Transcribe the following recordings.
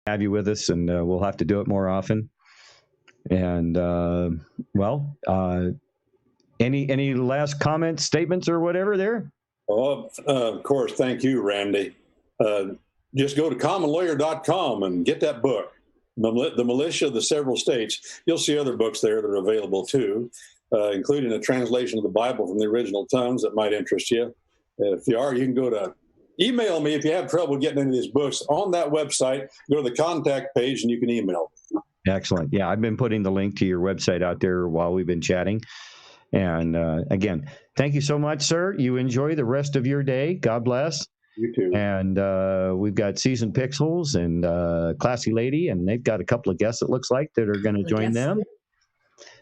have you with us, and we'll have to do it more often. And any last comments, statements, or whatever there? Well, of course, thank you, Randy. Just go to commonlawyer.com and get that book, The Militia of the Several States. You'll see other books there that are available too, including a translation of the Bible from the original tongues that might interest you. If you are, you can go to email me if you have trouble getting any of these books. On that website, go to the contact page and you can email. Excellent. Yeah, I've been putting the link to your website out there while we've been chatting. And again, thank you so much, sir. You enjoy the rest of your day. God bless. You too. And we've got Seasoned Pixels and Classy Lady, and they've got a couple of guests, it looks like, that are going to join them.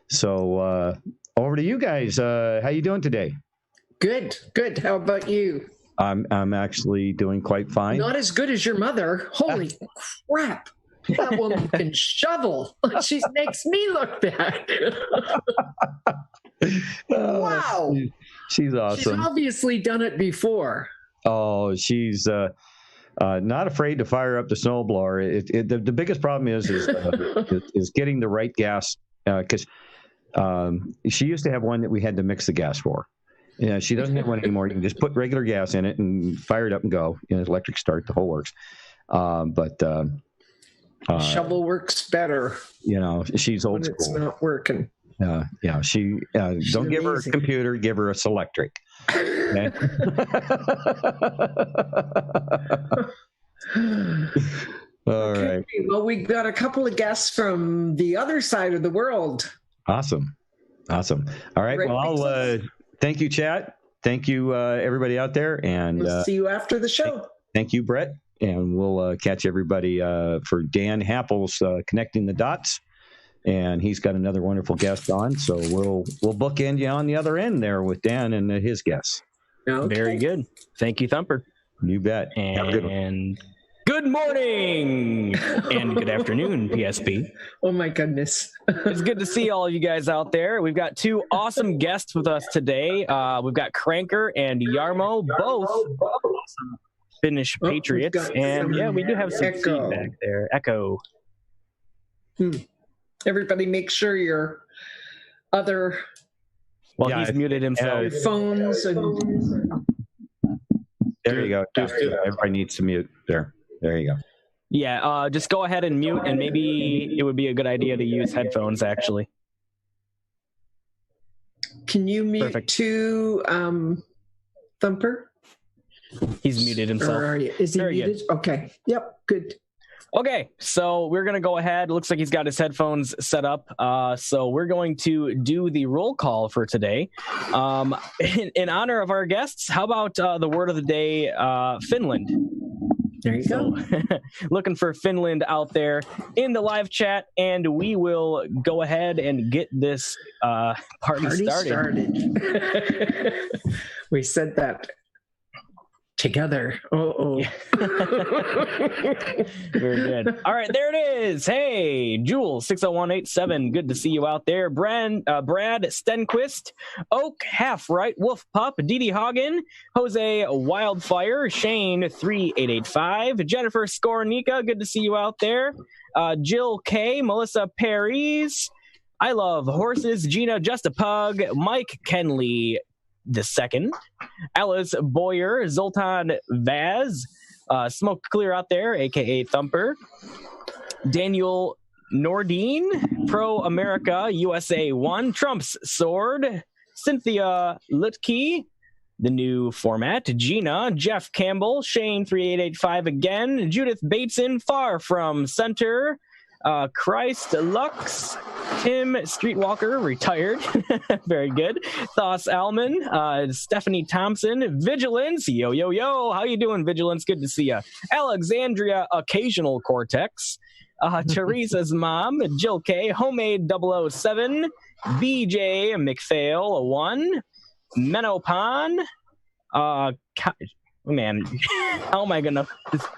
So over to you guys. How you doing today? Good. How about you? I'm actually doing quite fine. Not as good as your mother. Holy crap. That woman can shovel. She makes me look bad. Wow. She's awesome. She's obviously done it before. Oh, she's not afraid to fire up the snowblower. The biggest problem is getting the right gas, because she used to have one that we had to mix the gas for. Yeah, she doesn't have one anymore. You can just put regular gas in it and fire it up and go. Electric start, the whole works. But shovel works better. She's old when school. It's not working. Yeah, she don't give her a computer, give her a Selectric. Okay? All right. Well, we got a couple of guests from the other side of the world. Awesome. All right. Right, well, I'll thank you, chat. Thank you, everybody out there, and we'll see you after the show. Thank you, Brett, and we'll catch everybody for Dan Happel's Connecting the Dots. And he's got another wonderful guest on, so we'll bookend you on the other end there with Dan and his guests. Okay. Very good. Thank you, Thumper. You bet. And good morning and good afternoon, PSP. Oh my goodness. It's good to see all of you guys out there. We've got two awesome guests with us today. We've got Cranker and Jarmo, both Finnish patriots. And yeah, we do have some feedback there. Echo. Everybody make sure your other... Well, he's muted himself. Phones and... There you go. Everybody needs to mute. There you go. Yeah, just go ahead and mute, and maybe it would be a good idea to use headphones, actually. Can you mute too, Thumper? He's muted himself. Or are you? Is he muted? Good. Okay. Yep, good. Okay, so we're going to go ahead. It looks like he's got his headphones set up. So we're going to do the roll call for today. In honor of our guests, how about the word of the day, Finland? There you go. Looking for Finland out there in the live chat, and we will go ahead and get this party started. We said that together. Yeah. Very good. All right, there it is. Hey, Jules 60187. Good to see you out there. Brad Stenquist, Oak Half Right, Wolf Pup, Dee Hagen, Jose Wildfire, Shane 3885, Jennifer Skornika. Good to see you out there. Jill K, Melissa Perry's, I Love Horses, Gina Just a Pug, Mike Kenley the second, Alice Boyer, Zoltan Vaz, Smoke Clear out there, aka Thumper, Daniel Nordine, Pro America USA 1, Trump's Sword, Cynthia Lutke, the new format, Gina, Jeff Campbell, Shane 3885 again, Judith Bateson, Far From Center, Christ Lux, Tim Streetwalker, retired. Very good. Thos Alman, Stephanie Thompson, Vigilance, yo, how you doing, Vigilance? Good to see you. Alexandria, Occasional Cortex, Teresa's mom, Jill K, Homemade 007, BJ McPhail, 1, Menopan, man, how am I going to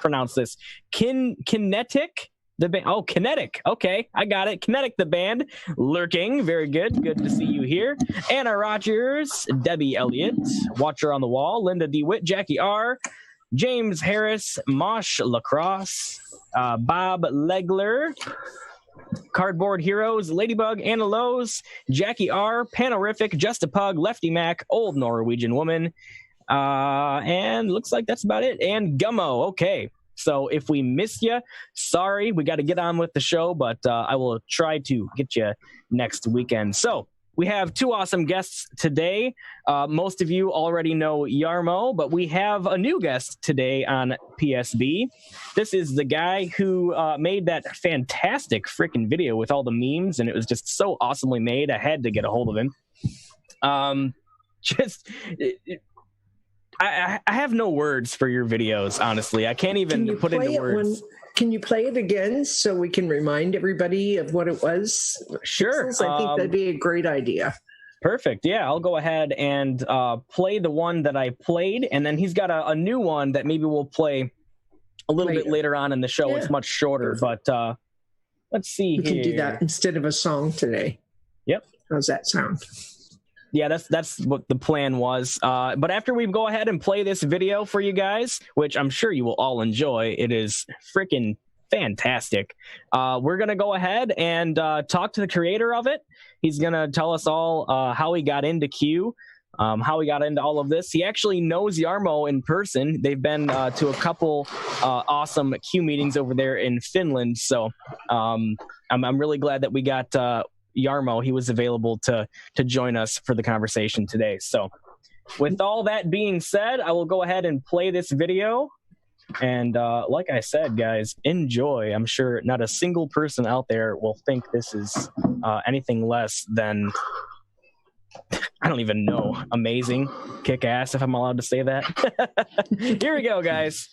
pronounce this? Kinetic. The band, Kinetic. Okay, I got it. Kinetic, the band. Lurking. Very good. Good to see you here. Anna Rogers, Debbie Elliott, Watcher on the Wall, Linda DeWitt, Jackie R, James Harris, Mosh Lacrosse, Bob Legler, Cardboard Heroes, Ladybug, Anna Lowe's, Jackie R, Panorific, Just a Pug, Lefty Mac, Old Norwegian Woman, and looks like that's about it. And Gummo. Okay. So if we missed you, sorry, we got to get on with the show, but I will try to get you next weekend. So we have two awesome guests today. Most of you already know Jarmo, but we have a new guest today on PSB. This is the guy who made that fantastic freaking video with all the memes, and it was just so awesomely made. I had to get a hold of him. I have no words for your videos, honestly. I can't even put into words. Can you play it again so we can remind everybody of what it was? Sure. Pixels? I think that'd be a great idea. Perfect. Yeah, I'll go ahead and play the one that I played, and then he's got a new one that maybe we'll play a little bit later on in the show. Yeah. It's much shorter, but let's see. We can do that instead of a song today. Yep. How's that sound? Yeah, that's what the plan was. But after we go ahead and play this video for you guys, which I'm sure you will all enjoy, it is freaking fantastic. We're going to go ahead and talk to the creator of it. He's going to tell us all how he got into Q, how he got into all of this. He actually knows Jarmo in person. They've been to a couple awesome Q meetings over there in Finland. So I'm really glad that we got Jarmo. He was available to join us for the conversation today. So with all that being said, I will go ahead and play this video. And like I said, guys, enjoy. I'm sure not a single person out there will think this is anything less than, I don't even know, amazing, kick ass, if I'm allowed to say that. Here we go, guys.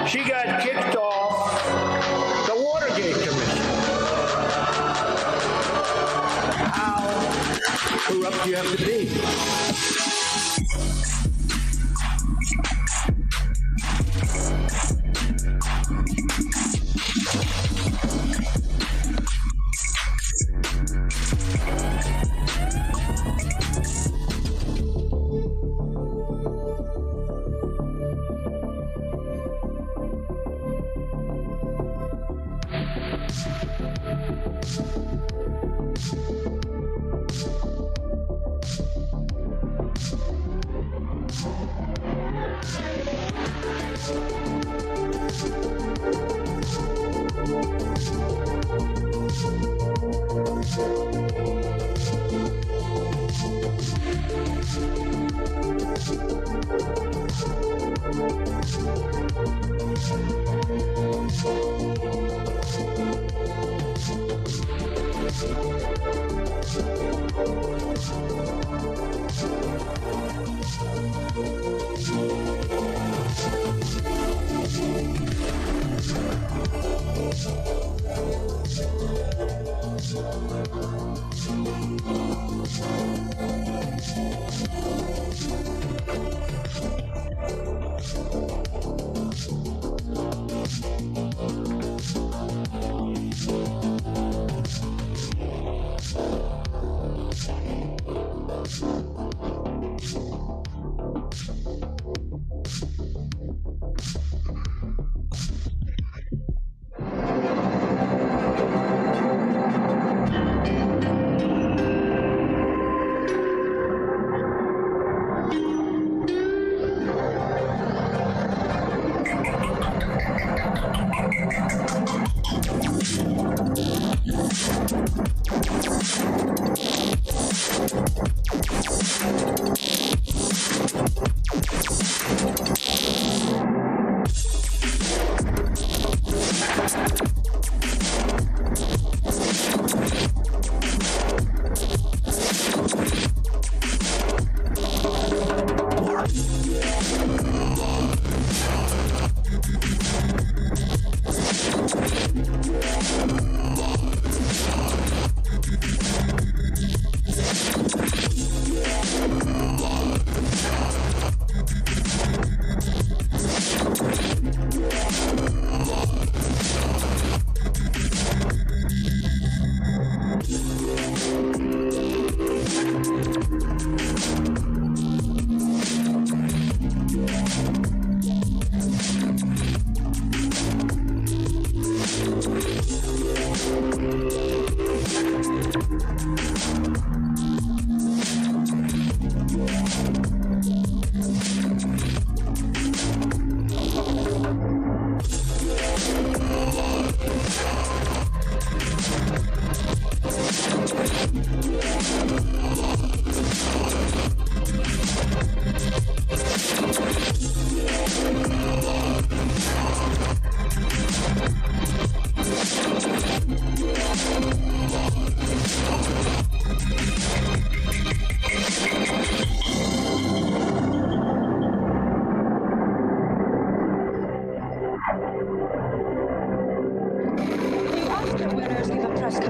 She got kicked off the Watergate Commission. How corrupt do you have to be?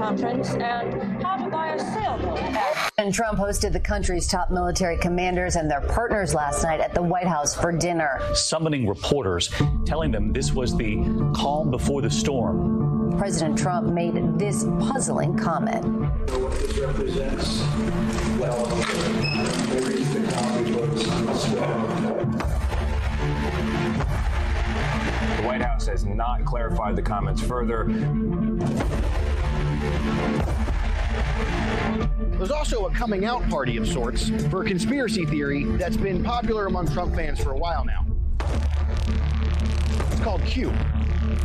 conference and how to buy a sailboat. And Trump hosted the country's top military commanders and their partners last night at the White House for dinner. Summoning reporters, telling them this was the calm before the storm. President Trump made this puzzling comment. What this represents, well, they reached the copybooks. The White House has not clarified the comments further. There's also a coming out party of sorts for a conspiracy theory that's been popular among Trump fans for a while now. It's called Q.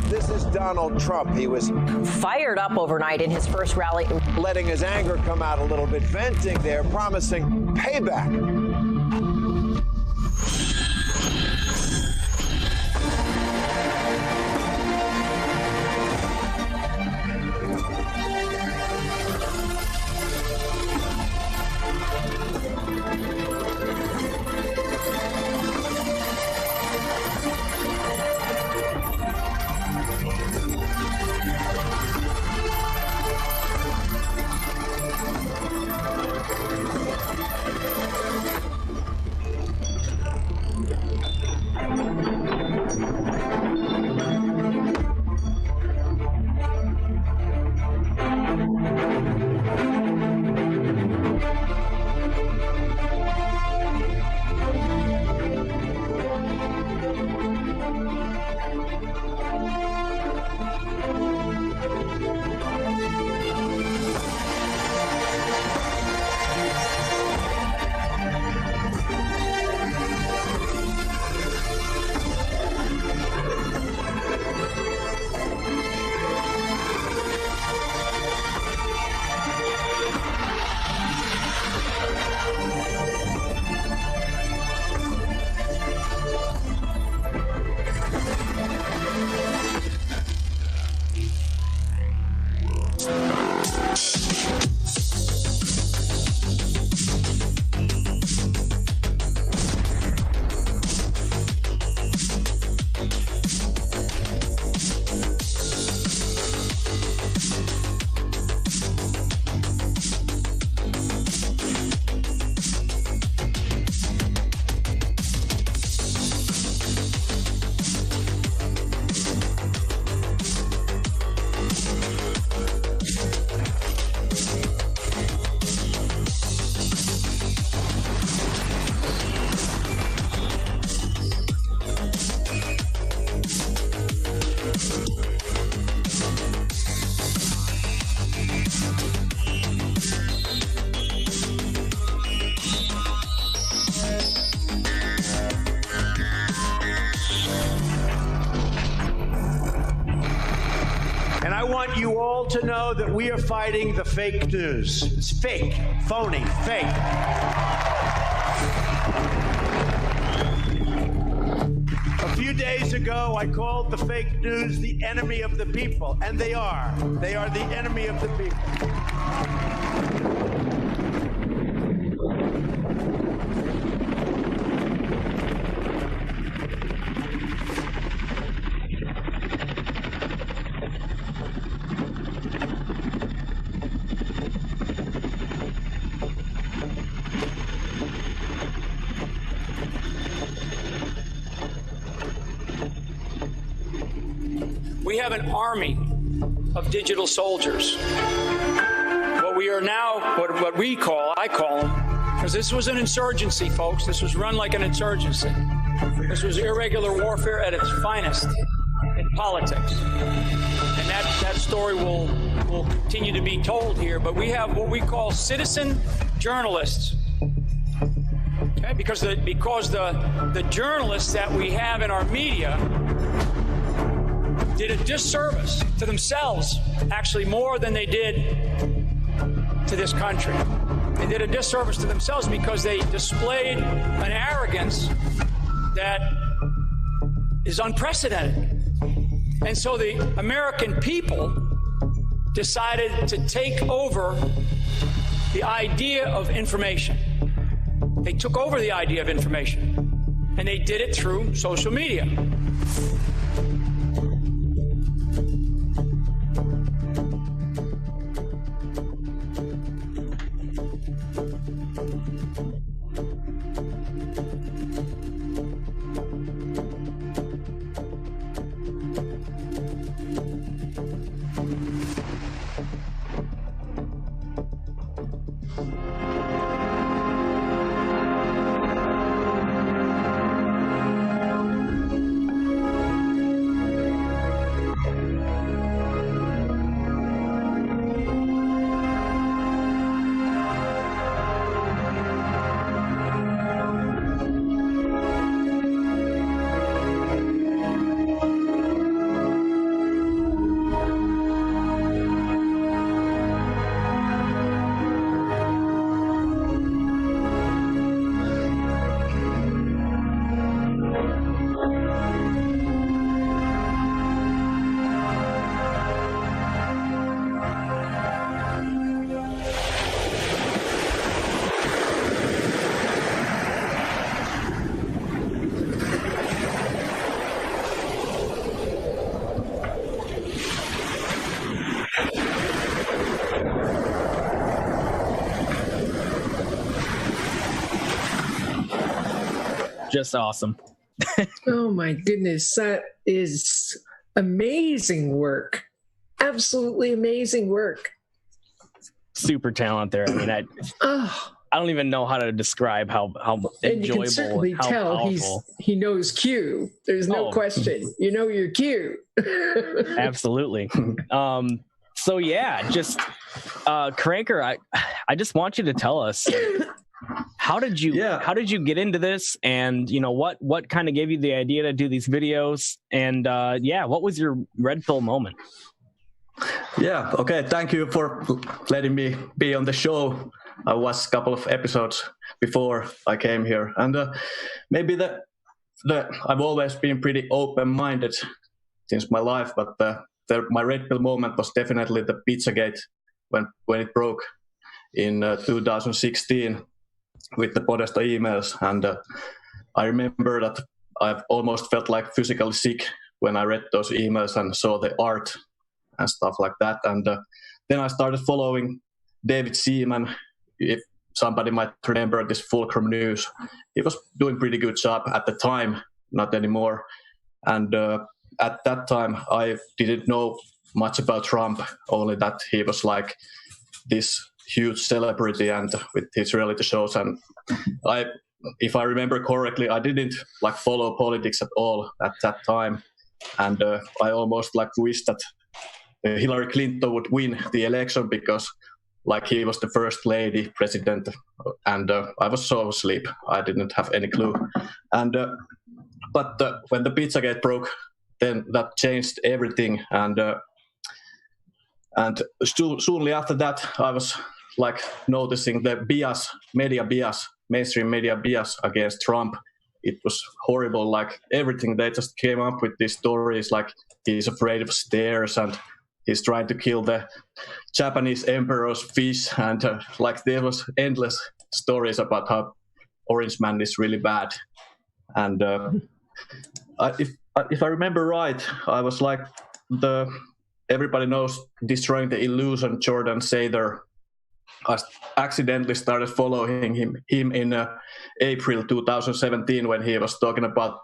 This is Donald Trump. He was fired up overnight in his first rally, letting his anger come out a little bit, venting there, promising payback. You all to know that we are fighting the fake news. It's fake, phony, fake. A few days ago, I called the fake news the enemy of the people, and they are. They are the enemy of the people. We have an army of digital soldiers. What we are now, what we call, I call them, because this was an insurgency, folks. This was run like an insurgency. This was irregular warfare at its finest in politics. And that story will continue to be told here. But we have what we call citizen journalists. Okay? Because the journalists that we have in our media did a disservice to themselves, actually more than they did to this country. They did a disservice to themselves because they displayed an arrogance that is unprecedented. And so the American people decided to take over the idea of information. They took over the idea of information, and they did it through social media. just awesome. Oh my goodness, that is amazing work. Absolutely amazing work. Super talent there. I mean, I don't even know how to describe how and you enjoyable can certainly and how tell powerful. he knows Q. There's no question. You know your Q. Absolutely. So yeah, just Cranker, I just want you to tell us, how did you get into this, and what kind of gave you the idea to do these videos, and what was your red pill moment? Yeah, okay, thank you for letting me be on the show. I watched a couple of episodes before I came here, and maybe I've always been pretty open-minded since my life, but my red pill moment was definitely the Pizzagate when it broke in 2016 with the Podesta emails, and I remember that I almost felt like physically sick when I read those emails and saw the art and stuff like that, and then I started following David Seaman. If somebody might remember this Fulcrum News, he was doing pretty good job at the time, not anymore, and at that time I didn't know much about Trump, only that he was like this huge celebrity and with his reality shows, and if I remember correctly, I didn't like follow politics at all at that time, and I almost like wished that Hillary Clinton would win the election because like he was the first lady president, and I was so asleep I didn't have any clue, and but when the Pizzagate broke, then that changed everything, and soonly after that I was like noticing the mainstream media bias against Trump. It was horrible, like everything. They just came up with these stories like he's afraid of stairs and he's trying to kill the Japanese emperor's fish, and like there was endless stories about how Orange Man is really bad. And if I remember right, I was like everybody knows Destroying the Illusion, Jordan Sather. I accidentally started following him in April 2017 when he was talking about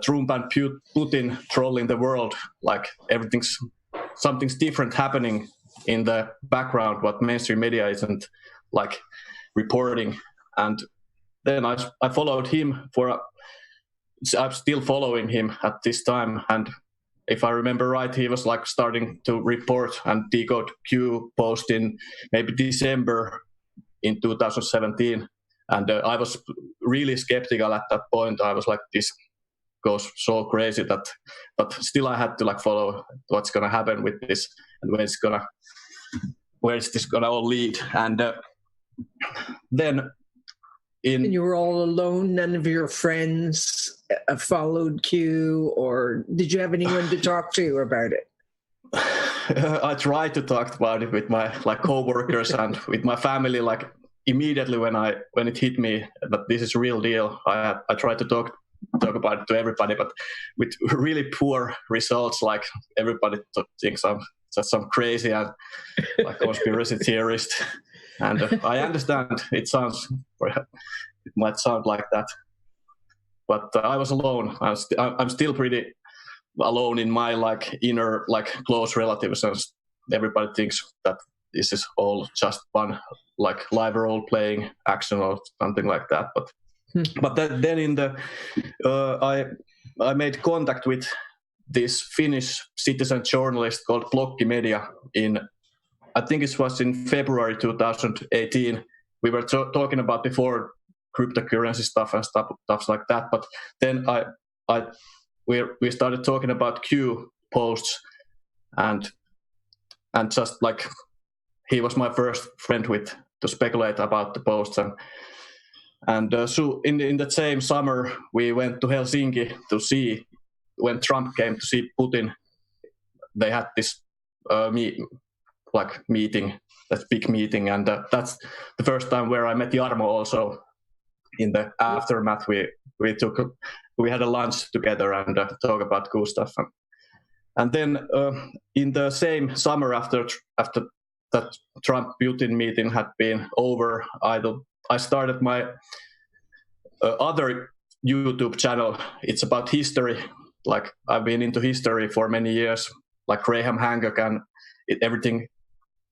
Trump and Putin trolling the world, like something's different happening in the background what mainstream media isn't like reporting. And then I followed him I'm still following him at this time, and if I remember right, he was like starting to report and decode Q post in maybe December in 2017, and I was really skeptical at that point. I was like, this goes so crazy but still I had to like follow what's gonna happen with this and where is this gonna all lead. And then and you were all alone, none of your friends followed Q, or did you have anyone to talk to about it? I tried to talk about it with my like co-workers and with my family, like immediately when it hit me that this is a real deal. I tried to talk about it to everybody, but with really poor results. Like everybody thinks I'm just some crazy and like conspiracy theorist, and I understand it might sound like that, but I was alone. I'm still pretty alone in my like inner like close relatives, and everybody thinks that this is all just fun, like live role playing action or something like that. But then in the I made contact with this Finnish citizen journalist called Blokki Media I think it was in February 2018. We were talking about before cryptocurrency stuff and stuff like that, but then we started talking about Q posts, and just like he was my first friend to speculate about the posts, and so in the same summer we went to Helsinki to see when Trump came to see Putin. They had this meeting, that big meeting, and that's the first time where I met Jarmo also. In the aftermath, we had a lunch together and talk about cool stuff, and then in the same summer after that Trump-Putin meeting had been over, I started my other YouTube channel. It's about history. Like I've been into history for many years, like Graham Hancock and everything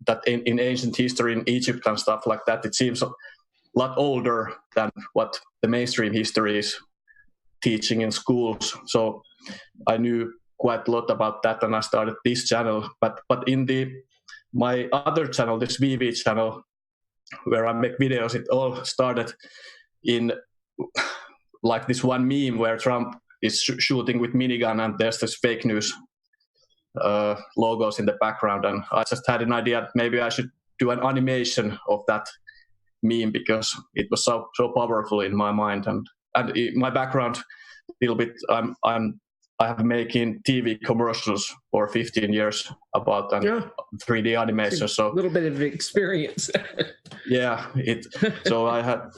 that in ancient history in Egypt and stuff like that. It seems a lot older than what the mainstream history is teaching in schools. So I knew quite a lot about that, and I started this channel. But in my other channel, this VV channel, where I make videos, it all started in like this one meme where Trump is shooting with minigun, and there's this fake news logos in the background. And I just had an idea that maybe I should do an animation of that meme because it was so powerful in my mind. And my background, a little bit, I have making TV commercials for 15 years about 3D animation. So a little bit of experience. Yeah, so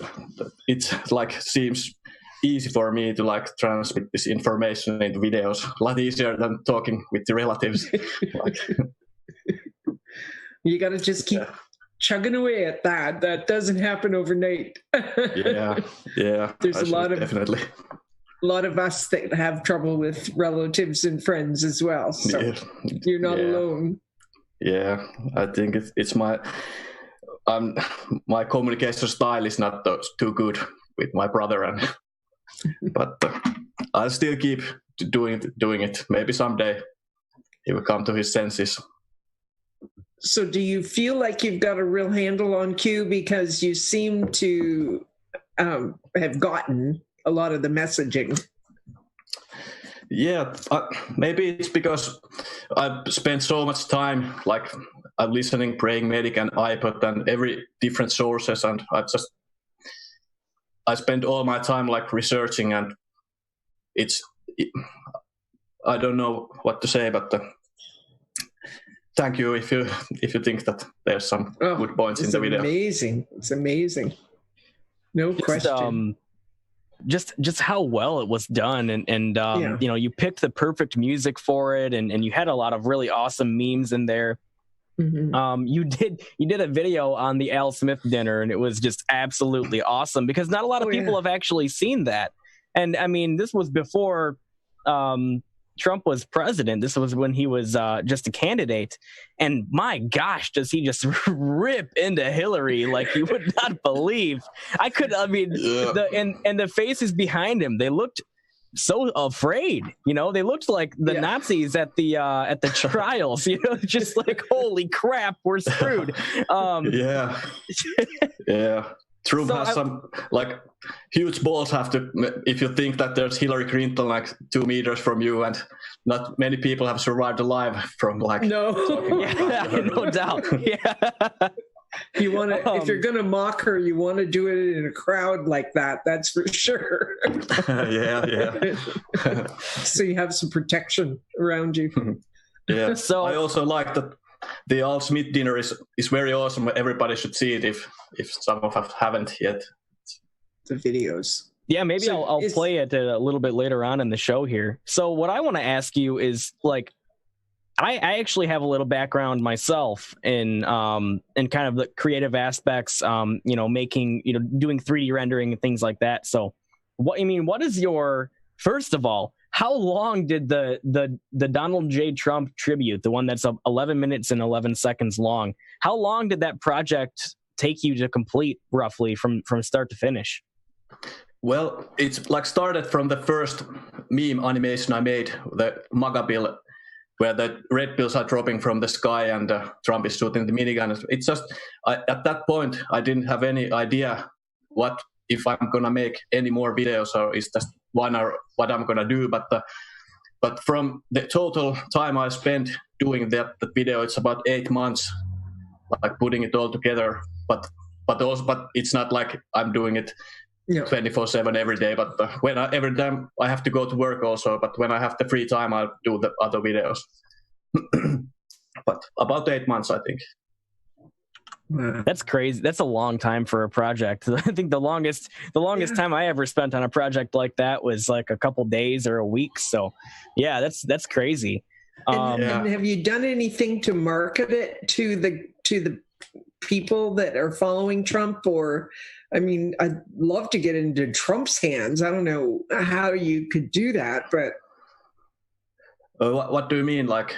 it's like seems easy for me to like transmit this information into videos. A lot easier than talking with the relatives. You got to just keep chugging away at that. That doesn't happen overnight. Yeah. There's definitely. A lot of us that have trouble with relatives and friends as well. So you're not alone. Yeah, I think it's my communication style is not too good with my brother, but I'll still keep doing it. Maybe someday he will come to his senses. So do you feel like you've got a real handle on Q, because you seem to have gotten a lot of the messaging? Yeah, maybe it's because I've spent so much time like I'm listening Praying Medic and iPod and every different sources, and I spend all my time like researching, and I don't know what to say, but thank you if you think that there's some good points in the video. It's amazing. No question. Just how well it was done, and you know, you picked the perfect music for it, and you had a lot of really awesome memes in there. Mm-hmm. You did a video on the Al Smith dinner, and it was just absolutely awesome because not a lot of people have actually seen that. And I mean, this was before Trump was president. This was when he was just a candidate, and my gosh, does he just rip into Hillary like you would not believe. The faces behind him, they looked so afraid, you know, they looked like the Nazis at the trials, you know, just like, holy crap, we're screwed. Trump has some like huge balls if you think that there's Hillary Clinton like 2 meters from you, and not many people have survived alive from like no doubt. You want to, if you're going to mock her, you want to do it in a crowd like that. That's for sure. So you have some protection around you. Yeah. So I also like that the Al Smith dinner is very awesome. Everybody should see it if some of us haven't yet. The videos. Yeah, maybe I'll play it a little bit later on in the show here. So what I want to ask you is, like, I actually have a little background myself in kind of the creative aspects, you know, making, you know, doing 3D rendering and things like that. So what is your, first of all, how long did the Donald J. Trump tribute, the one that's 11 minutes and 11 seconds long, how long did that project take you to complete roughly from start to finish? Well, it's like started from the first meme animation I made, the MAGA bill, where the red pills are dropping from the sky and Trump is shooting the minigun. It's just, at that point, I didn't have any idea if I'm going to make any more videos, or is just one or what I'm going to do. But from the total time I spent doing the video, it's about 8 months, like putting it all together. But it's not like I'm doing it 24/7 every day. But every time I have to go to work also. But when I have the free time, I'll do the other videos. But about 8 months, I think. That's crazy. That's a long time for a project. I think the longest time I ever spent on a project like that was like a couple days or a week. So yeah, that's crazy. And have you done anything to market it to the people that are following Trump? Or, I mean, I'd love to get into Trump's hands. I don't know how you could do that, but what do you mean, like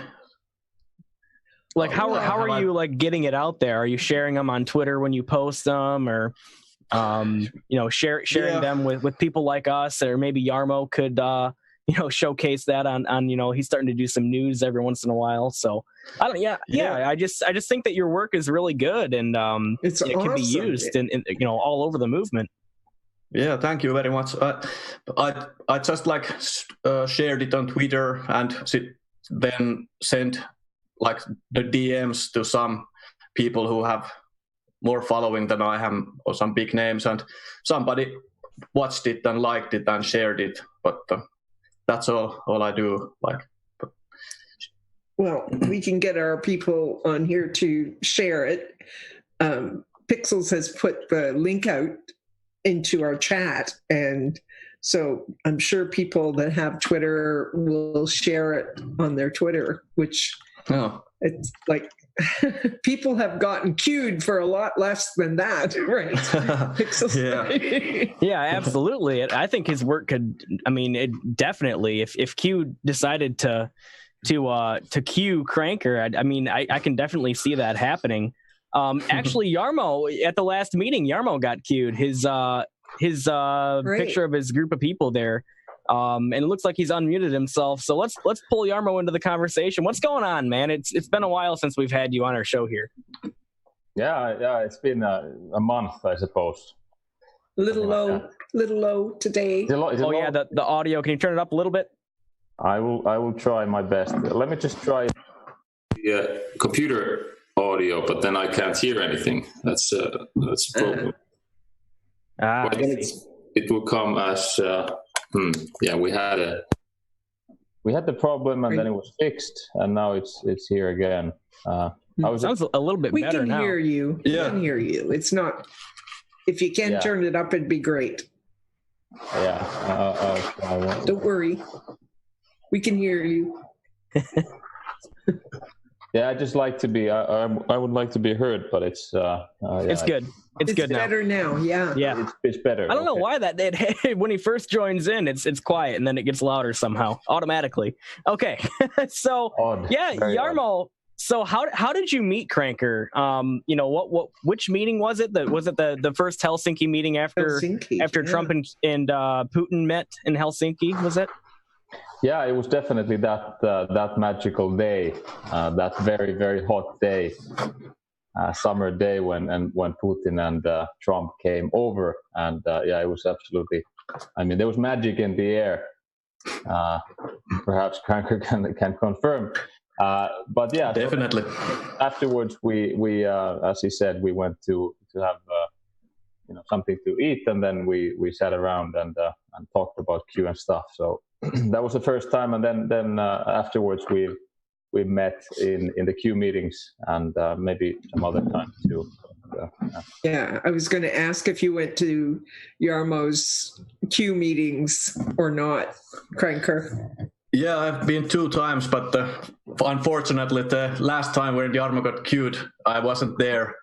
how are you like getting it out there? Are you sharing them on Twitter when you post them, or sharing them with people like us, or maybe Jarmo could showcase that on he's starting to do some news every once in a while. So I just think that your work is really good, and it can be used in all over the movement. Yeah, thank you very much. I just shared it on Twitter and then sent like the DMs to some people who have more following than I have, or some big names, and somebody watched it and liked it and shared it. But that's all I do. Well, we can get our people on here to share it. Pixels has put the link out into our chat, and so I'm sure people that have Twitter will share it on their Twitter, which it's like people have gotten queued for a lot less than that, right? Yeah, absolutely. I think his work could, definitely, if Q decided to cue Cranker, I can definitely see that happening. Actually, Jarmo, at the last meeting, Jarmo got queued. His picture of his group of people there. And it looks like he's unmuted himself. So let's pull Jarmo into the conversation. What's going on, man? It's been a while since we've had you on our show here. Yeah, it's been a month, I suppose. Little low today. The audio. Can you turn it up a little bit? I will try my best. Let me just try the computer audio, but then I can't hear anything. That's a problem. It will come as we had the problem, and then it was fixed, and now it's here again. Sounds a little bit better now. We can hear you. Yeah. We can hear you. It's not. If you can turn it up, it'd be great. Yeah. Don't worry. We can hear you. Yeah, I just like to be. I would like to be heard, but it's. It's good. It's good now. It's better now. Yeah. Yeah. It's better. I don't know why that when he first joins in, it's quiet, and then it gets louder somehow automatically. Okay. So Jarmo. So how did you meet Cranker? Which meeting was it? Was it the first Helsinki meeting after Trump and Putin met in Helsinki? Was it? Yeah, it was definitely that magical day, that very, very hot day, summer day when Putin and Trump came over, and it was absolutely. There was magic in the air. Perhaps Cranker can confirm. But yeah, definitely. Afterwards, we as he said, we went to have something to eat, and then we sat around and talked about Q and stuff. So that was the first time, and then afterwards we met in the Q meetings, and maybe some other times too. I was going to ask if you went to Jarmo's Q meetings or not, Cranker. Yeah, I've been 2 times, but unfortunately, the last time when Jarmo got queued, I wasn't there.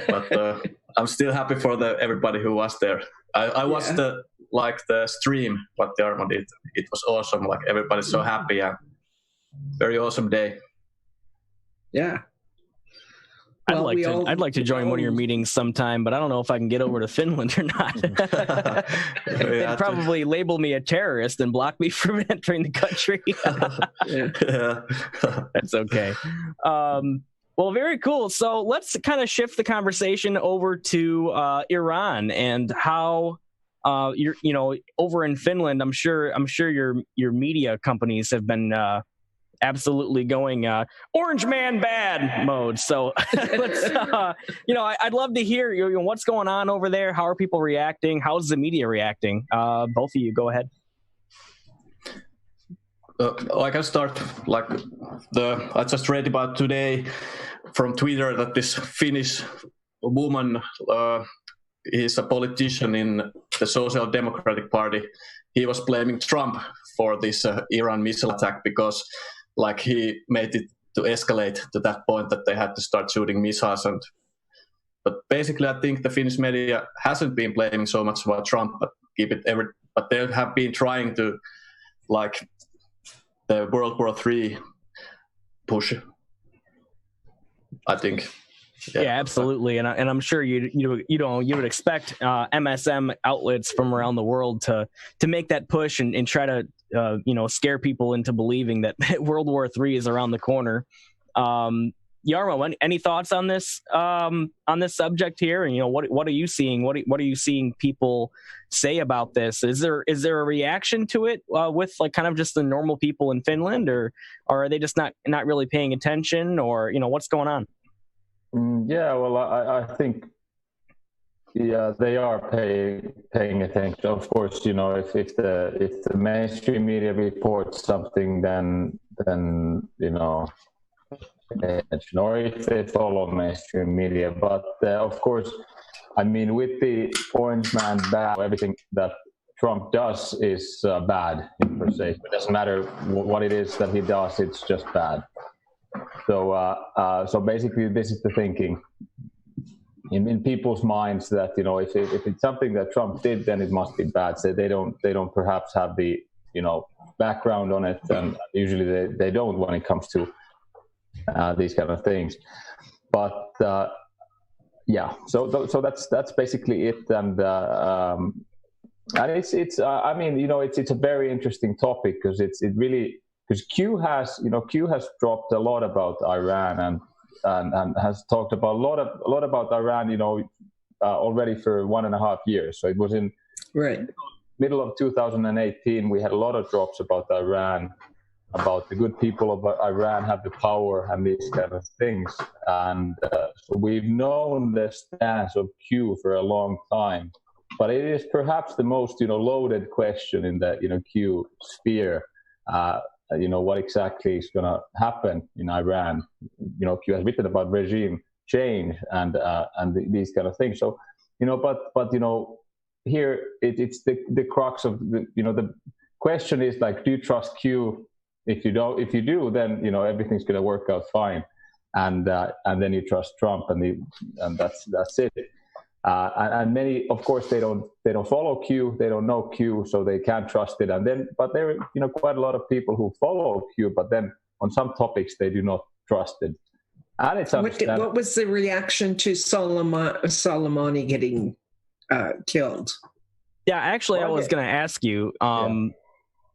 But I'm still happy for everybody who was there. I watched the stream what Jarmo did. It was awesome. Like, everybody's so happy, and very awesome day. Yeah. I'd like to join one of your meetings sometime, but I don't know if I can get over to Finland or not. They'd probably label me a terrorist and block me from entering the country. That's okay. Well, very cool. So let's kind of shift the conversation over to Iran and how you're over in Finland. I'm sure your media companies have been absolutely going orange man bad mode. So let's I'd love to hear what's going on over there. How are people reacting? How's the media reacting? Both of you, go ahead. I can start. I just read about today from Twitter that this Finnish woman is a politician in the Social Democratic Party. He was blaming Trump for this Iran missile attack because he made it to escalate to that point that they had to start shooting missiles, and basically, I think the Finnish media hasn't been blaming so much about Trump, but they have been trying to, like, the World War III push, I think. Yeah, absolutely, and I'm sure you would expect MSM outlets from around the world to make that push and try to scare people into believing that World War III is around the corner. Jarmo, any thoughts on this subject here? And what are you seeing? What are you seeing people say about this? Is there a reaction to it with like kind of just the normal people in Finland, or are they just not really paying attention, or what's going on? Yeah, well, I think they are paying attention. Of course, if the mainstream media reports something, then pay attention, or if they follow mainstream media. But of course, I mean, with the Orange Man ban, everything that Trump does is bad per se. It doesn't matter what it is that he does; it's just bad. So basically, this is the thinking in people's minds that if it's something that Trump did, then it must be bad. So they don't perhaps have the background on it, and usually they don't when it comes to these kind of things. But yeah, so that's basically it, and it's I mean it's a very interesting topic because because Q has dropped a lot about Iran and has talked about a lot about Iran already for 1.5 years. So it was in middle of 2018 we had a lot of drops about Iran, about the good people of Iran have the power and these kind of things. And so we've known the stance of Q for a long time, but it is perhaps the most loaded question in the Q sphere. What exactly is going to happen in Iran? Q has written about regime change and these kind of things. So but here it's the crux of the question is like, do you trust Q? If you do, then everything's going to work out fine, and then you trust Trump, and that's it. And many, of course, they don't follow Q, they don't know Q, so they can't trust it. But there are quite a lot of people who follow Q, but then on some topics they do not trust it. And it's what was the reaction to Soleimani getting killed? Yeah, actually, I was going to ask you.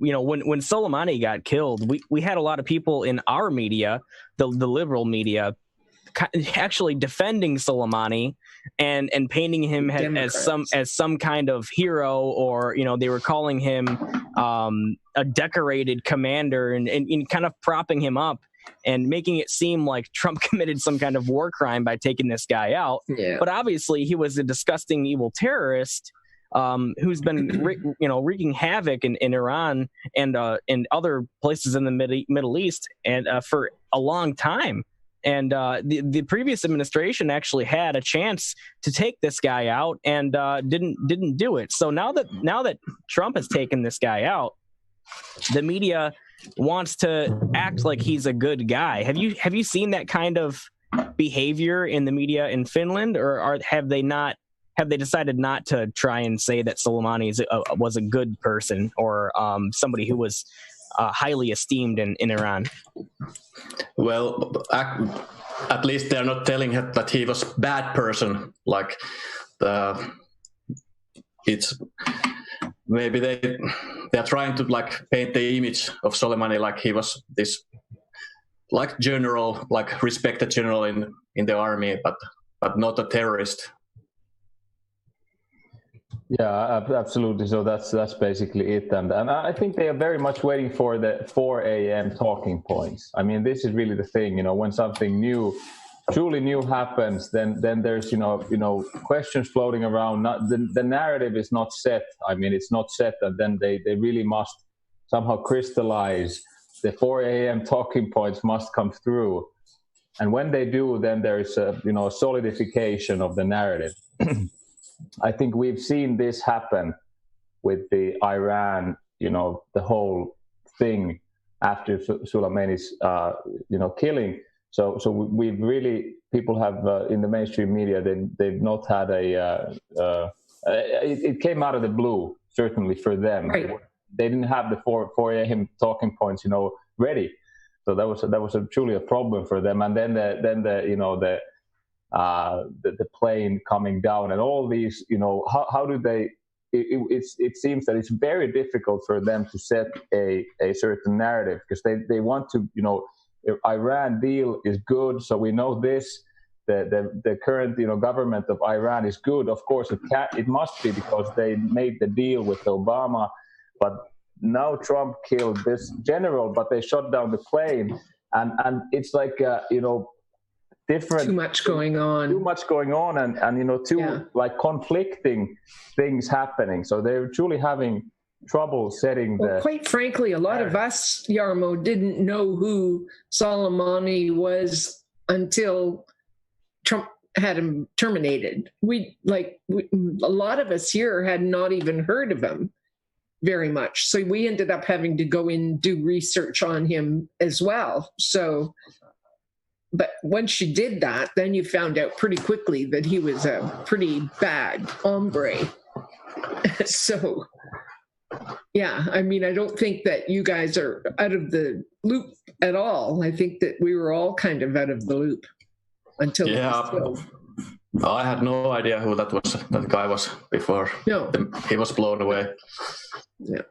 When Soleimani got killed, we had a lot of people in our media, the liberal media, actually defending Soleimani and painting him as some kind of hero, or they were calling him a decorated commander and kind of propping him up and making it seem like Trump committed some kind of war crime by taking this guy out. Yeah. But obviously he was a disgusting evil terrorist who's been wreaking havoc in Iran and other places in the Middle East and for a long time. And the previous administration actually had a chance to take this guy out and didn't do it. So now that Trump has taken this guy out, the media wants to act like he's a good guy. Have you seen that kind of behavior in the media in Finland, or have they decided not to try and say that Soleimani was a good person or somebody who was highly esteemed in Iran? Well, at least they're not telling him that he was a bad person. Like it's maybe they're trying to paint the image of Soleimani like he was this general, respected general in the army, but not a terrorist. Yeah, absolutely. So that's basically it, and I think they are very much waiting for the 4 a.m. talking points. I mean, this is really the thing. When something truly new happens, then there's questions floating around. The narrative is not set. I mean, it's not set, and then they really must somehow crystallize. The 4 a.m. talking points must come through, and when they do, then there's a solidification of the narrative. I think we've seen this happen with the Iran, the whole thing after Soleimani's, killing. So we really, people have in the mainstream media, they've not had it came out of the blue, certainly for them. Right. They didn't have the 4 a.m. talking points, ready. So that was truly a problem for them. And then the plane coming down and all these, how do they? It seems that it's very difficult for them to set a certain narrative, because they want to, Iran deal is good, so we know this. The current government of Iran is good. Of course, it must be, because they made the deal with Obama. But now Trump killed this general, but they shot down the plane, and it's like different. Too much going on, and like conflicting things happening. So they're truly having trouble setting the. Quite frankly, a lot of us, Jarmo, didn't know who Soleimani was until Trump had him terminated. A lot of us here had not even heard of him very much. So we ended up having to go in and do research on him as well. So, but once you did that, then you found out pretty quickly that he was a pretty bad hombre. So, yeah, I mean, I don't think that you guys are out of the loop at all. I think that we were all kind of out of the loop until I had no idea who that guy was before. No. He was blown away. Yeah.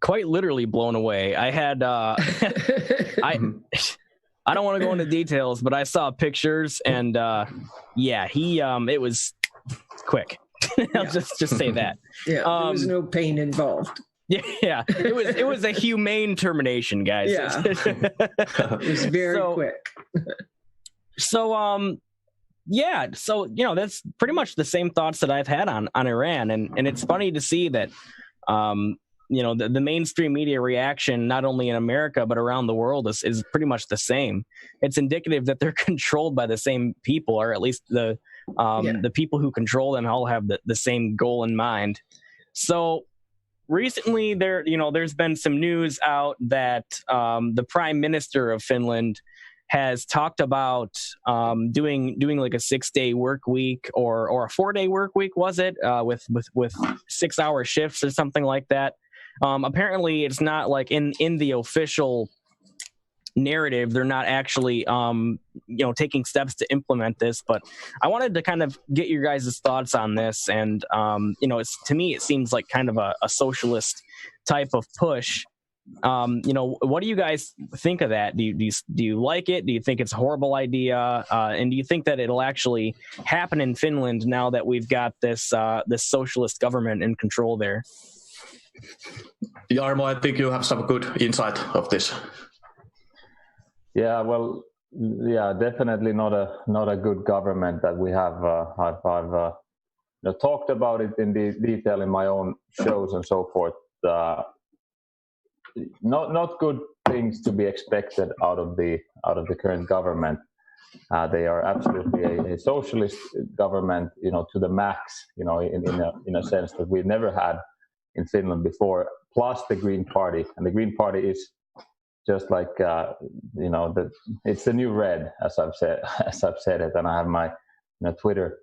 Quite literally blown away. I had I don't want to go into details, but I saw pictures, and he it was quick. I'll just say that. Yeah, there was no pain involved. Yeah, it was a humane termination, guys. Yeah. It was very quick. So that's pretty much the same thoughts that I've had on Iran, and it's funny to see that the mainstream media reaction, not only in America but around the world, is pretty much the same. It's indicative that they're controlled by the same people, or at least the people who control them all have the same goal in mind. So recently there's been some news out that the Prime Minister of Finland has talked about doing like a 6-day work week or a 4-day work week, was it, with 6-hour shifts or something like that. Apparently it's not like in the official narrative, they're not actually taking steps to implement this, but I wanted to kind of get your guys' thoughts on this. And to me it seems like kind of a socialist type of push. What do you guys think of that? Do you like it? Do you think it's a horrible idea? And do you think that it'll actually happen in Finland now that we've got this socialist government in control there? Jarmo, I think you have some good insight of this. Yeah, well, definitely not a good government that we have. I've talked about it in detail in my own shows and so forth. Not good things to be expected out of the current government. They are absolutely a socialist government, to the max, in a sense that we've never had in Finland before. Plus the Green Party, and the Green Party is just like it's the new red, as I've said it, and I have my Twitter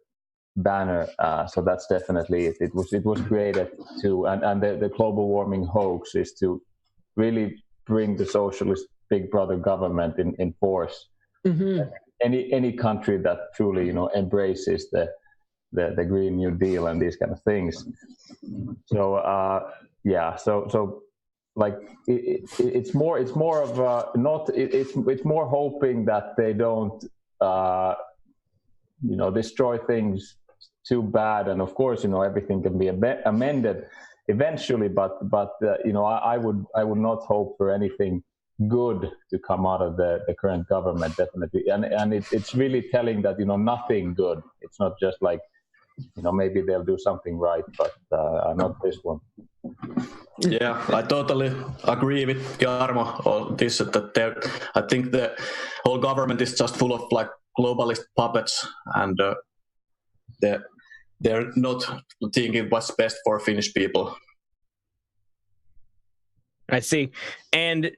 banner. So that's definitely it. It was created to, and the global warming hoax is to really bring the socialist big brother government in force. Mm-hmm. Any country that truly embraces the Green New Deal and these kind of things. So so like it's more of not it's more hoping that they don't destroy things too bad, and of course everything can be amended eventually, but I would not hope for anything good to come out of the current government, definitely, and it's really telling that nothing good. It's not just like maybe they'll do something right, but not this one. Yeah, I totally agree with Jarmo on this. I think the whole government is just full of like globalist puppets, and they're not thinking what's best for Finnish people. I see. And,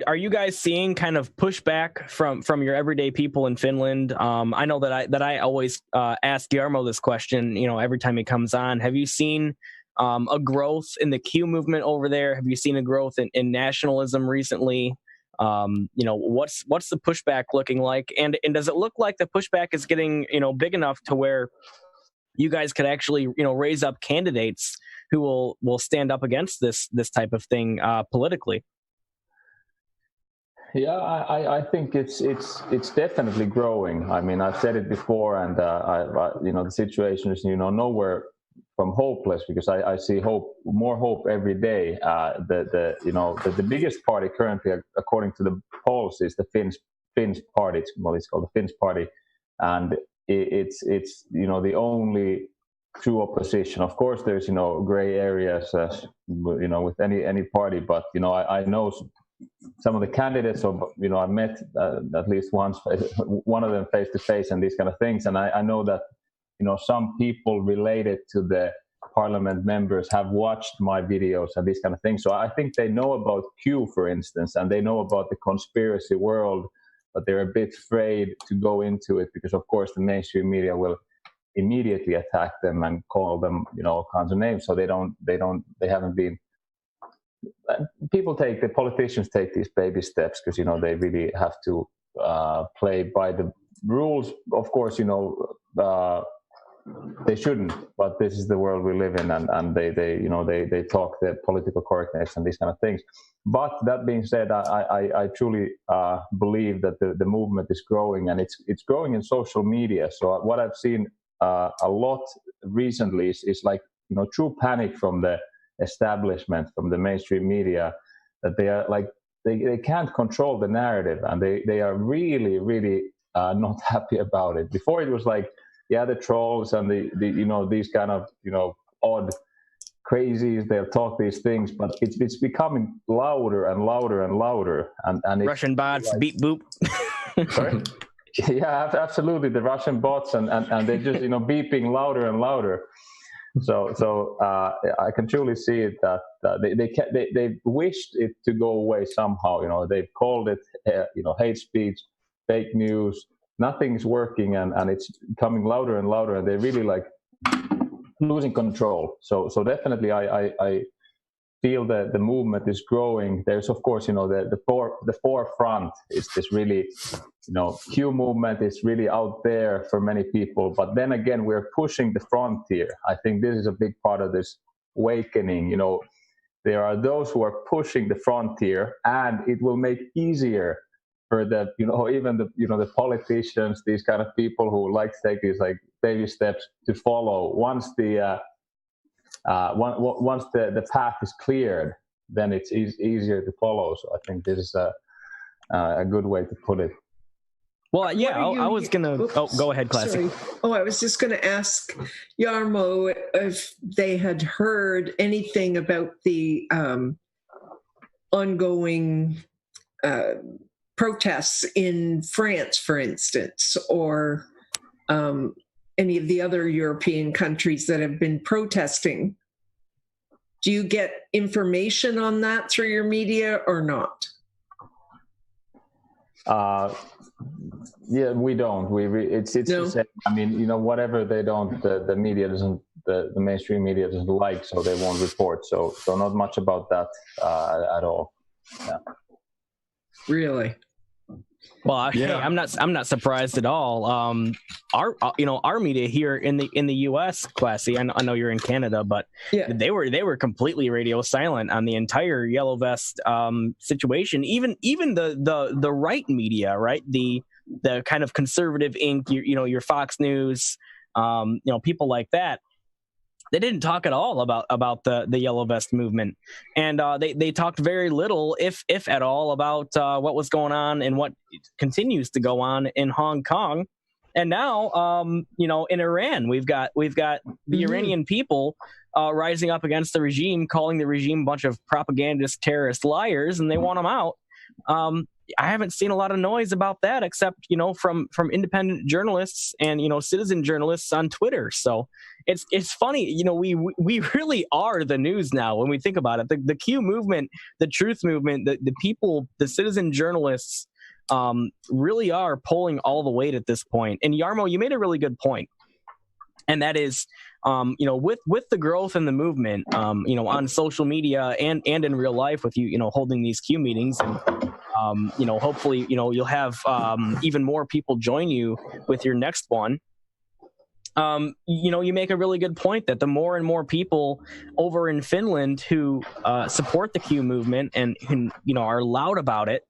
are you guys seeing kind of pushback from your everyday people in Finland? I know that I always ask Jarmo this question, every time he comes on. Have you seen a growth in the Q movement over there? Have you seen a growth in nationalism recently? What's the pushback looking like? And does it look like the pushback is getting, big enough to where you guys could actually, raise up candidates who will stand up against this type of thing politically? Yeah, I think it's definitely growing. I mean, I've said it before, and the situation is nowhere from hopeless, because I see more hope every day. The biggest party currently, according to the polls, is the Finns party. It's called the Finns party, and it's the only true opposition. Of course, there's gray areas, with any party, but I know some of the candidates, I met at least once, one of them face to face, and these kind of things, and I know that some people related to the parliament members have watched my videos and these kind of things. So I think they know about Q, for instance, and they know about the conspiracy world, but they're a bit afraid to go into it because, of course, the mainstream media will immediately attack them and call them, all kinds of names. So they haven't been. The politicians take these baby steps because they really have to play by the rules. Of course, they shouldn't, but this is the world we live in, and they talk the political correctness and these kind of things. But that being said, I truly believe that the movement is growing, and it's growing in social media. So what I've seen a lot recently is like true panic from the establishment, from the mainstream media, that they are like they can't control the narrative, and they are really not happy about it. Before it was like, yeah, the trolls and the these kind of odd crazies, they'll talk these things, but it's becoming louder and louder and louder, and Russian bots, like, beep boop. Sorry? Yeah, absolutely, the Russian bots, and they're just beeping louder and louder. So I can truly see it that they wished it to go away somehow. They've called it hate speech, fake news. Nothing's working, and it's coming louder and louder, and they're really like losing control. So definitely, I feel that the movement is growing. There's, of course, the forefront is this really, Q movement is really out there for many people. But then again, we're pushing the frontier. I think this is a big part of this awakening. There are those who are pushing the frontier, and it will make easier for the, even the politicians, these kind of people who like to take these like baby steps to follow. Once the path is cleared, then it's easier to follow. So I think this is a good way to put it. Well, yeah, I was gonna. Go ahead, Classy. Sorry. I was just going to ask Jarmo if they had heard anything about the ongoing protests in France, for instance, or any of the other European countries that have been protesting. Do you get information on that through your media or not? Yeah, we don't. It's no. The same. I mean, whatever they don't, the media doesn't, the mainstream media doesn't like, so they won't report. So not much about that at all. Yeah. Really? Well, yeah. Hey, I'm not surprised at all. Our media here in the U.S., Classy. I know you're in Canada, but yeah. they were completely radio silent on the entire Yellow Vest situation. Even the right media, right? The kind of conservative ink, your Fox News, people like that. They didn't talk at all about the Yellow Vest movement, and they talked very little, if at all, about what was going on and what continues to go on in Hong Kong, and now in Iran we've got the Iranian people rising up against the regime, calling the regime a bunch of propagandist terrorist liars, and they want them out. I haven't seen a lot of noise about that, except from independent journalists and citizen journalists on Twitter. So it's funny, we really are the news now when we think about it. The Q movement, the truth movement, the people, the citizen journalists really are pulling all the weight at this point. And Jarmo, you made a really good point, and that is, with the growth in the movement, on social media and in real life with you holding these Q meetings, and hopefully you'll have even more people join you with your next one. You make a really good point that the more and more people over in Finland who support the Q movement and are loud about it,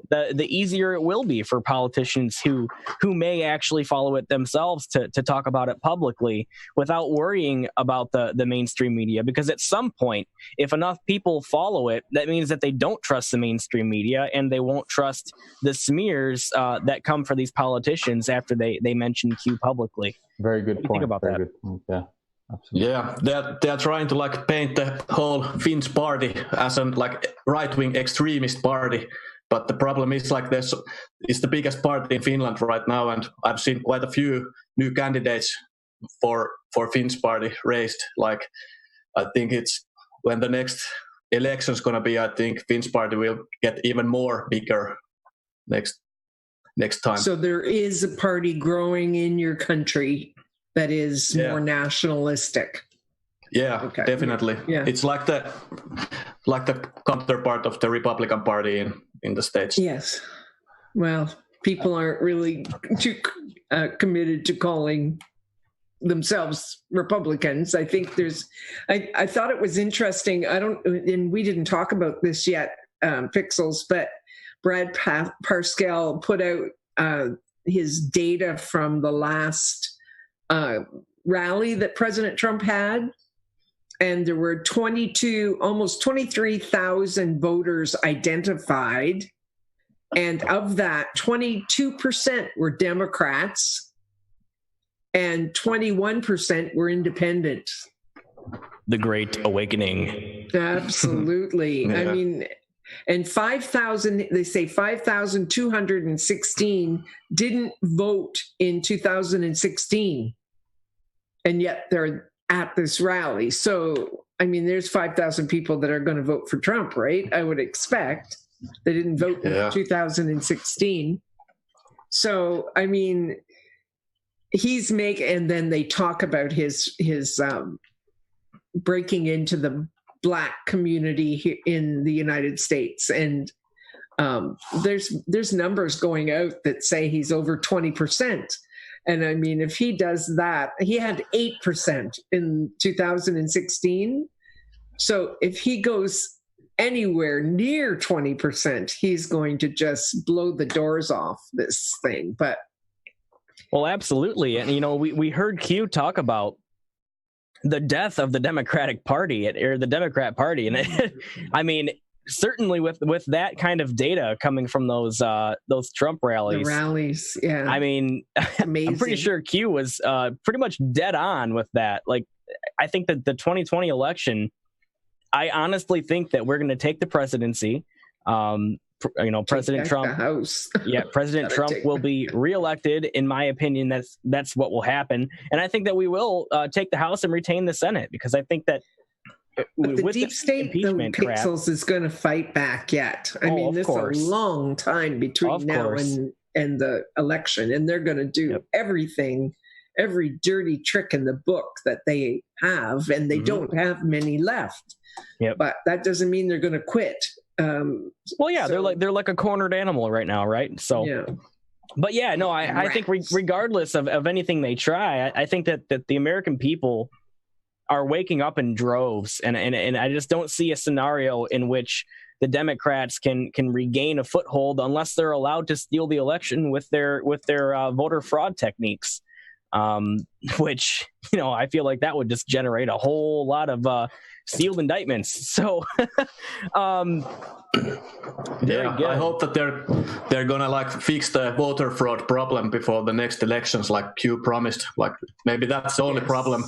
the easier it will be for politicians who may actually follow it themselves to talk about it publicly without worrying about the mainstream media. Because at some point, if enough people follow it, that means that they don't trust the mainstream media and they won't trust the smears that come for these politicians after they mention Q publicly. Very good point. Think about Very that. Good point. Yeah. Absolutely. Yeah, they're trying to paint the whole Finns party as an right-wing extremist party. But the problem is it's the biggest party in Finland right now, and I've seen quite a few new candidates for Finns party raised. I think it's when the next election is going to be, I think Finns party will get even more bigger next time. So there is a party growing in your country that is more nationalistic. Yeah, okay. Definitely. Yeah. It's like the counterpart of the Republican Party in the States. Yes. Well, people aren't really too committed to calling themselves Republicans. I think I thought it was interesting. And we didn't talk about this yet, Pixels, but Brad Parscale put out his data from the last rally that President Trump had. And there were almost 23,000 voters identified. And of that, 22% were Democrats and 21% were independent. The Great Awakening. Absolutely. Yeah. I mean, and they say 5,216 didn't vote in 2016. And yet they're at this rally. So, I mean, there's 5,000 people that are going to vote for Trump, right? I would expect. They didn't vote in 2016. So, I mean, and then they talk about his breaking into the Black community here in the United States. And there's numbers going out that say he's over 20%. And I mean, if he does that, he had 8% in 2016. So if he goes anywhere near 20%, he's going to just blow the doors off this thing. But well, absolutely. And, we heard Q talk about the death of the Democratic Party or the Democrat Party. And I mean, certainly with that kind of data coming from those Trump rallies. The rallies, yeah. I mean, I'm pretty sure Q was pretty much dead on with that. I think that the 2020 election, I honestly think that we're going to take the presidency. President Trump. Yeah, President Trump will be reelected. In my opinion, that's what will happen. And I think that we will take the House and retain the Senate, because I think that. But the deep state, the Pixels, is going to fight back yet. I mean, there's a long time between now and the election, and they're going to do everything, every dirty trick in the book that they have, and they don't have many left. Yep. But that doesn't mean they're going to quit. They're like a cornered animal right now, right? So. Yeah. But yeah, no, I think regardless of anything they try, I think that the American people are waking up in droves, and I just don't see a scenario in which the Democrats can regain a foothold unless they're allowed to steal the election with their voter fraud techniques, which I feel like that would just generate a whole lot of sealed indictments. So I hope that they're gonna fix the voter fraud problem before the next elections, like Q promised. Maybe that's the only problem.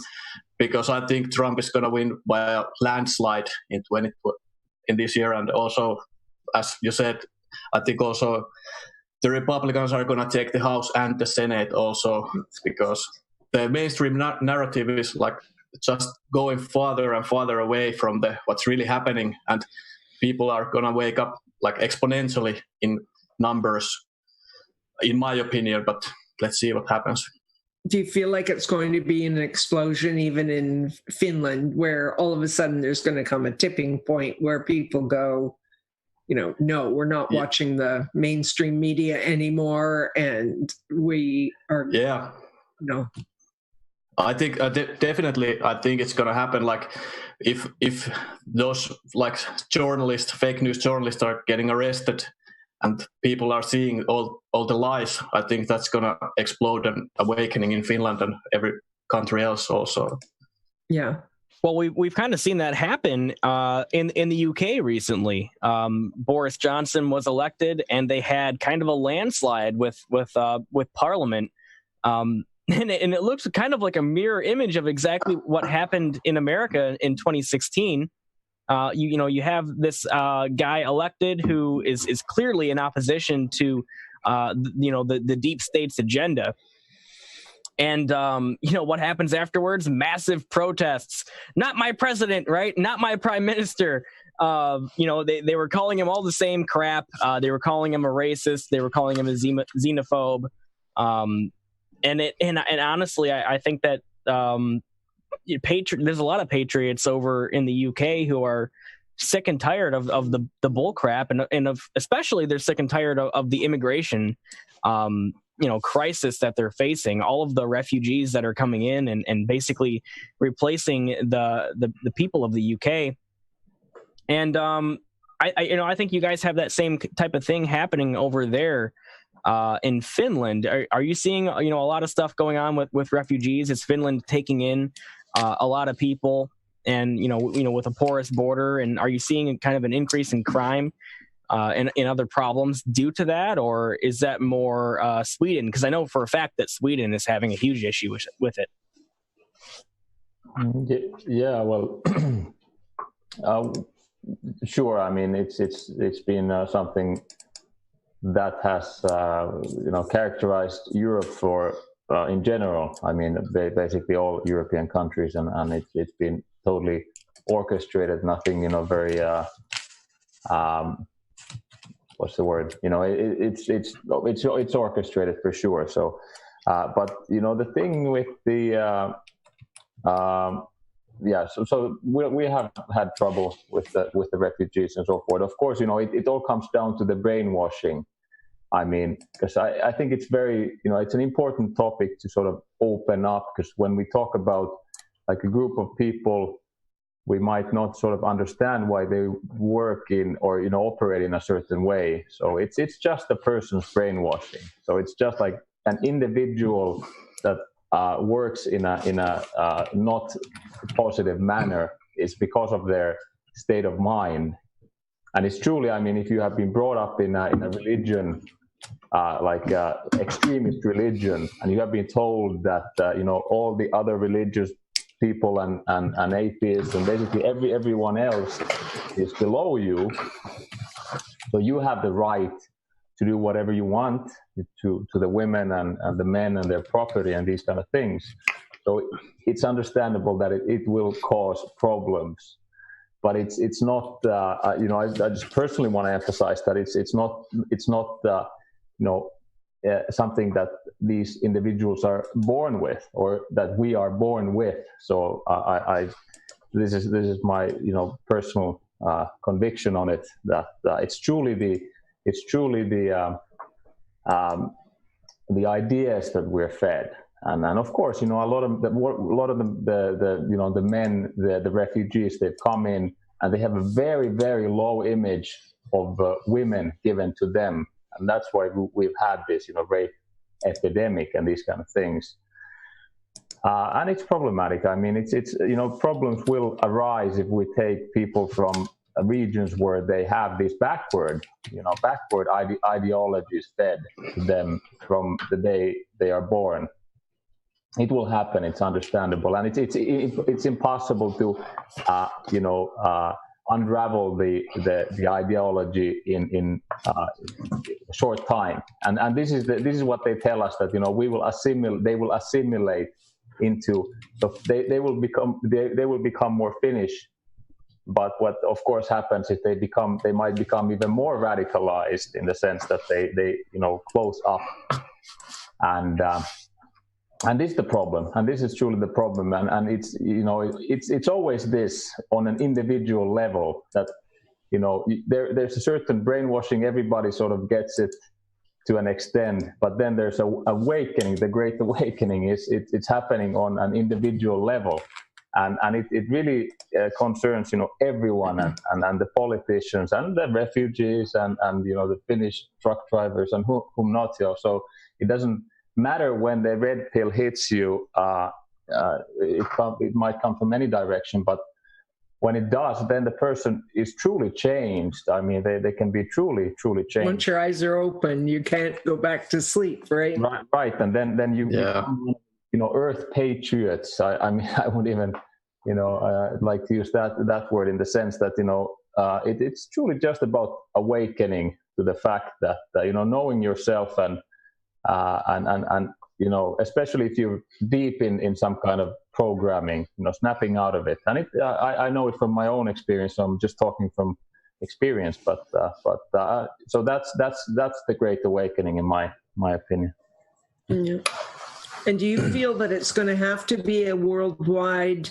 Because I think Trump is going to win by a landslide in this year. And also, as you said, I think also the Republicans are going to take the House and the Senate also, because the mainstream narrative is like just going farther and farther away from what's really happening, and people are going to wake up like exponentially in numbers, in my opinion, but let's see what happens. Do you feel like it's going to be an explosion even in Finland, where all of a sudden there's going to come a tipping point where people go, no, we're not watching the mainstream media anymore, and we are... Yeah. No. I think definitely. I think it's gonna happen. Like if those like journalists, fake news journalists, are getting arrested, and people are seeing all the lies, I think that's gonna explode an awakening in Finland and every country else also. Yeah. Well, we've kind of seen that happen in the UK recently. Boris Johnson was elected, and they had kind of a landslide with Parliament. And it looks kind of like a mirror image of exactly what happened in America in 2016. You have this guy elected who is clearly in opposition to the deep state's agenda. And what happens afterwards? Massive protests. Not my president, right? Not my prime minister. They were calling him all the same crap. They were calling him a racist. They were calling him a xenophobe. And honestly, I think that there's a lot of patriots over in the UK who are sick and tired of the bull crap, and of especially they're sick and tired of the immigration crisis that they're facing. All of the refugees that are coming in and basically replacing the people of the UK. And I think you guys have that same type of thing happening over there. In Finland, are you seeing a lot of stuff going on with refugees? Is Finland taking in a lot of people, and with a porous border? And are you seeing kind of an increase in crime and in other problems due to that, or is that more Sweden? Because I know for a fact that Sweden is having a huge issue with it. Yeah, well, sure. I mean, it's been something that has characterized Europe for in general. I mean, basically all European countries, and it's been totally orchestrated. Nothing, very what's the word? It's orchestrated for sure. So, but the thing with the so we have had trouble with the refugees and so forth. Of course, it all comes down to the brainwashing. I mean, because I think it's very, it's an important topic to sort of open up, because when we talk about like a group of people, we might not sort of understand why they work in or operate in a certain way. So it's just a person's brainwashing. So it's just like an individual that works in a not positive manner is because of their state of mind. And it's truly, I mean, if you have been brought up in a religion, like extremist religion, and you have been told that all the other religious people and atheists and basically everyone else is below you, so you have the right to do whatever you want to the women and the men and their property and these kind of things. So it's understandable that it will cause problems, but it's not. I just personally want to emphasize that it's not something that these individuals are born with or that we are born with. So this is my personal conviction on it, that it's truly the ideas that we're fed, and of course a lot of the men, the refugees, they've come in and they have a very, very low image of women given to them. And that's why we've had this, rape epidemic and these kind of things. And it's problematic. I mean, it's problems will arise if we take people from regions where they have these backward ideologies fed to them from the day they are born. It will happen. It's understandable, and it's impossible to unravel the ideology in a short time. And this is what they tell us, that they will assimilate into, they will become more Finnish. But what of course happens is they might become even more radicalized, in the sense that they close up, and this is the problem, and this is truly the problem, and it's always this on an individual level, that there's a certain brainwashing. Everybody sort of gets it to an extent, but then there's a awakening. The Great Awakening it's happening on an individual level, and it really concerns everyone, and the politicians and the refugees and the Finnish truck drivers and whom not. So it doesn't matter when the red pill hits you. It might come from any direction, but when it does, then the person is truly changed. I mean, they can be truly changed. Once your eyes are open, you can't go back to sleep, right? Right, and then you become, Earth patriots. I mean, I wouldn't even like to use that word, in the sense that it's truly just about awakening to the fact that knowing yourself and especially if you're deep in some kind of programming, snapping out of it. And I know it from my own experience. So I'm just talking from experience, but so that's the Great Awakening in my opinion. Yeah. And do you feel that it's going to have to be a worldwide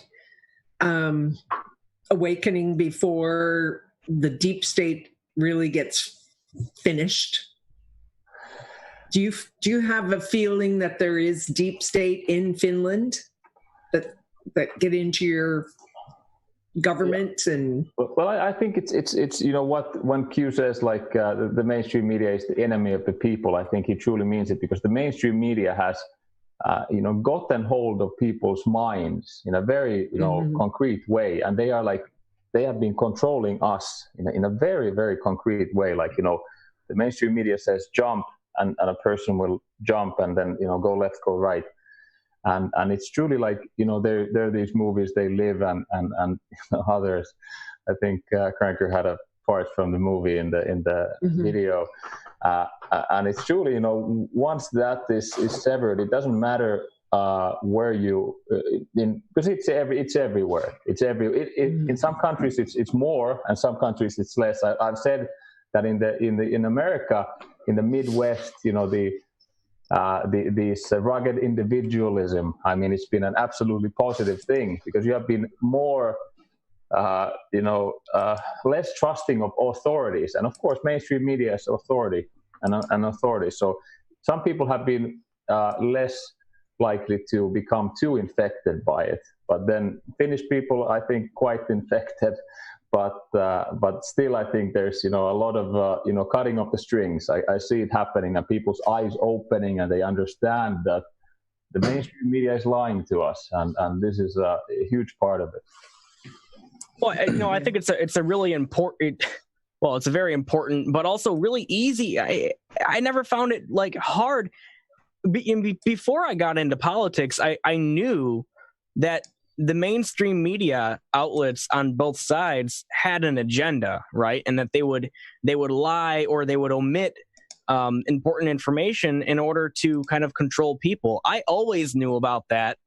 awakening before the deep state really gets finished? Do you have a feeling that there is deep state in Finland that get into your government? And well, I think it's what when Q says like the mainstream media is the enemy of the people. I think he truly means it, because the mainstream media has gotten hold of people's minds in a very concrete way, and they have been controlling us in a very, very concrete way. Like the mainstream media says jump, and a person will jump, and then go left, go right, and it's truly like there are these movies, They Live, and others. I think Cranker had a part from the movie in the video, and it's truly once that is severed, it doesn't matter where you because it's everywhere. In some countries it's more, and some countries it's less. I've said that in America, in the Midwest, this rugged individualism, I mean, it's been an absolutely positive thing, because you have been more, less trusting of authorities. And of course, mainstream media is authority and authority. So some people have been less likely to become too infected by it. But then Finnish people, I think, quite infected. But still, I think there's a lot of cutting of the strings. I see it happening, and people's eyes opening, and they understand that the mainstream media is lying to us, and this is a huge part of it. Well, I think it's a really important. Well, it's a very important, but also really easy. I never found it like hard. Before I got into politics, I knew that the mainstream media outlets on both sides had an agenda, right? And that they would lie, or they would omit important information in order to kind of control people. I always knew about that.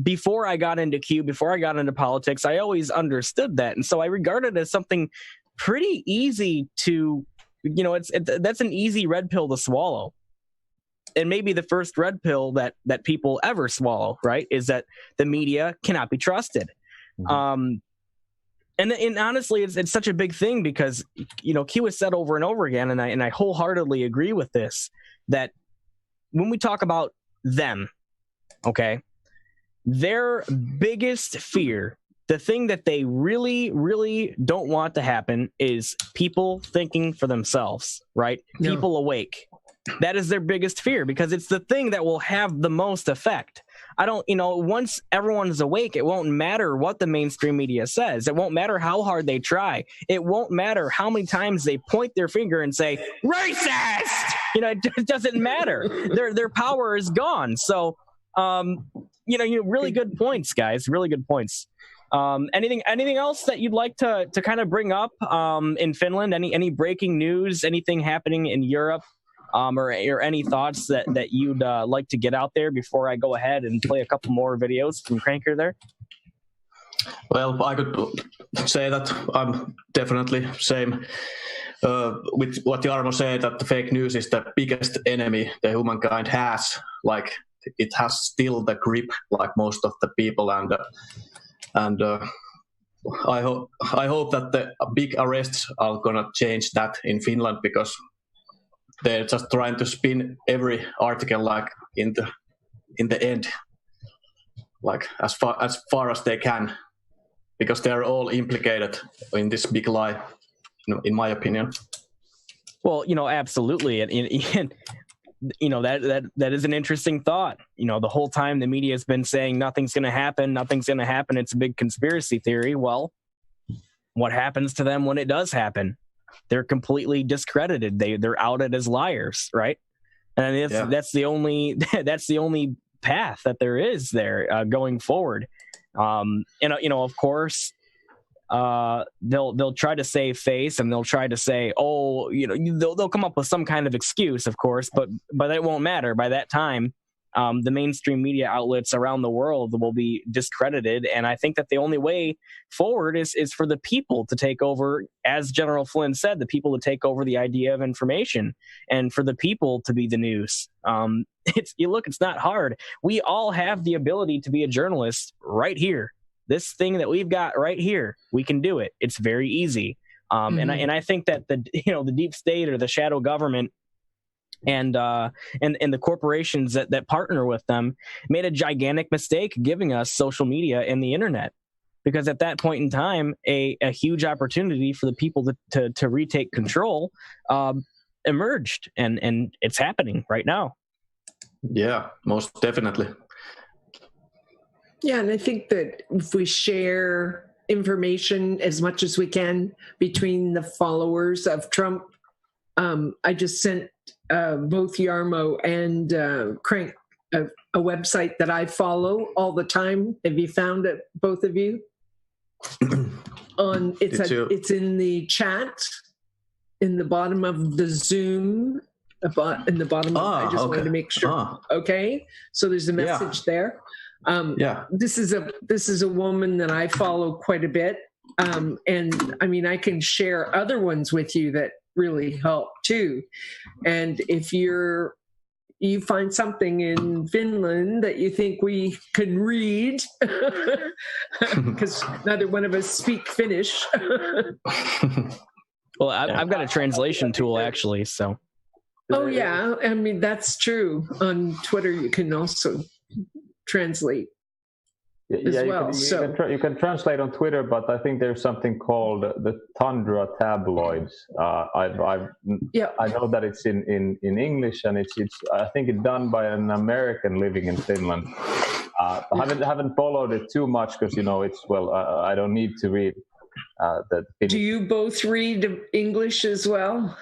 Before I got into Q, before I got into politics, I always understood that. And so I regard it as something pretty easy to, that's an easy red pill to swallow. And maybe the first red pill that people ever swallow, right, is that the media cannot be trusted. And honestly, it's such a big thing, because Q has said over and over again, and I wholeheartedly agree with this, that when we talk about them, okay, their biggest fear, the thing that they really, really don't want to happen, is people thinking for themselves, right? Yeah. People awake. That is their biggest fear, because it's the thing that will have the most effect. Once everyone is awake, it won't matter what the mainstream media says. It won't matter how hard they try. It won't matter how many times they point their finger and say, racist! It doesn't matter. Their power is gone. So, really good points, guys. Really good points. Anything else that you'd like to kind of bring up in Finland? Any breaking news? Anything happening in Europe? Or any thoughts that you'd like to get out there before I go ahead and play a couple more videos from Cranker there? Well, I could say that I'm definitely same with what Jarmo said, that the fake news is the biggest enemy the humankind has. Like, it has still the grip, like most of the people, and I hope that the big arrests are gonna change that in Finland, because they're just trying to spin every article like in the end, like as far as they can, because they're all implicated in this big lie, in my opinion. Well, absolutely, and that is an interesting thought. The whole time the media has been saying nothing's going to happen, it's a big conspiracy theory. Well, what happens to them when it does happen? They're completely discredited. They're outed as liars, right? And that's the only path that there is there going forward. Of course, they'll try to save face, and they'll try to say, they'll come up with some kind of excuse, of course, but it won't matter. By that time, the mainstream media outlets around the world will be discredited, and I think that the only way forward is for the people to take over, as General Flynn said, the people to take over the idea of information, and for the people to be the news. It's not hard. We all have the ability to be a journalist right here. This thing that we've got right here, we can do it. It's very easy. And I think that the deep state or the shadow government and the corporations that partner with them made a gigantic mistake giving us social media and the internet, because at that point in time, a huge opportunity for the people to retake control emerged, and it's happening right now. Yeah, most definitely. Yeah, and I think that if we share information as much as we can between the followers of Trump, I just sent both Jarmo and Crank a website that I follow all the time. Have you found it, both of you? It's in the chat, in the bottom of the Zoom, in the bottom. I just wanted to make sure. Okay, so there's a message there. This is a woman that I follow quite a bit, and I mean, I can share other ones with you that really help too. And if you find something in Finland that you think we can read, because neither one of us speak Finnish. Well, I've got a translation tool actually, so. Oh yeah, I mean that's true. On Twitter, you can also translate as well. You can translate on Twitter, but I think there's something called the Tundra tabloids. I know that it's in English, and it's I think it's done by an American living in Finland. I haven't followed it too much because I don't need to read the Finnish. Do you both read English as well?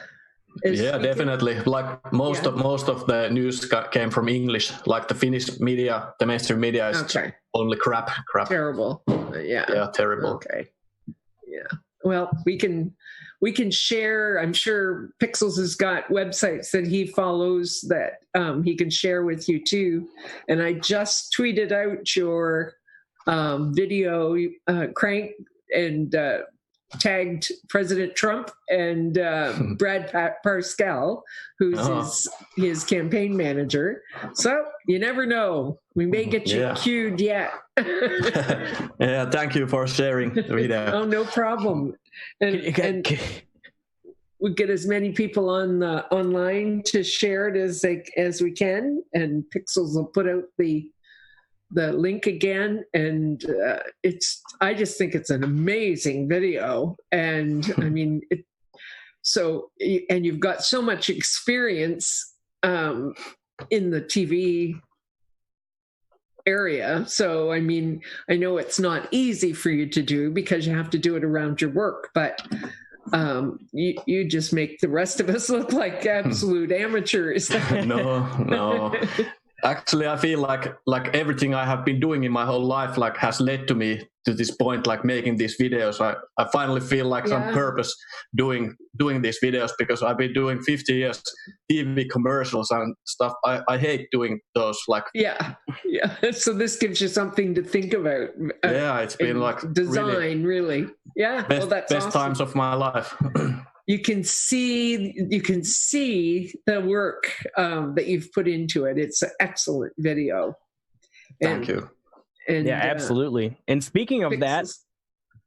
Yeah, definitely. Like most of the news came from English. Like the Finnish media, the mainstream media is only crap. Terrible. Yeah, terrible. Okay. Yeah. Well, we can share. I'm sure Pixels has got websites that he follows that he can share with you too. And I just tweeted out your video, Crank, and tagged President Trump and Brad Parscale, who's his campaign manager. So you never know. We may get you cued yet. Yeah, thank you for sharing the video. Oh, no problem. And we get as many people online to share it as we can, and Pixels will put out the link again, and I just think it's an amazing video, and I mean and you've got so much experience in the TV area, so I mean I know it's not easy for you to do because you have to do it around your work, but you just make the rest of us look like absolute amateurs. No. Actually, I feel like everything I have been doing in my whole life has led to me to this point, like making these videos. I finally feel like some purpose doing these videos, because I've been doing 50 years TV commercials and stuff. I hate doing those. Like So this gives you something to think about. It's been like design, really. Yeah. Best awesome. times of my life. You can see the work that you've put into it. It's an excellent video. Thank you. And, absolutely. And speaking of that,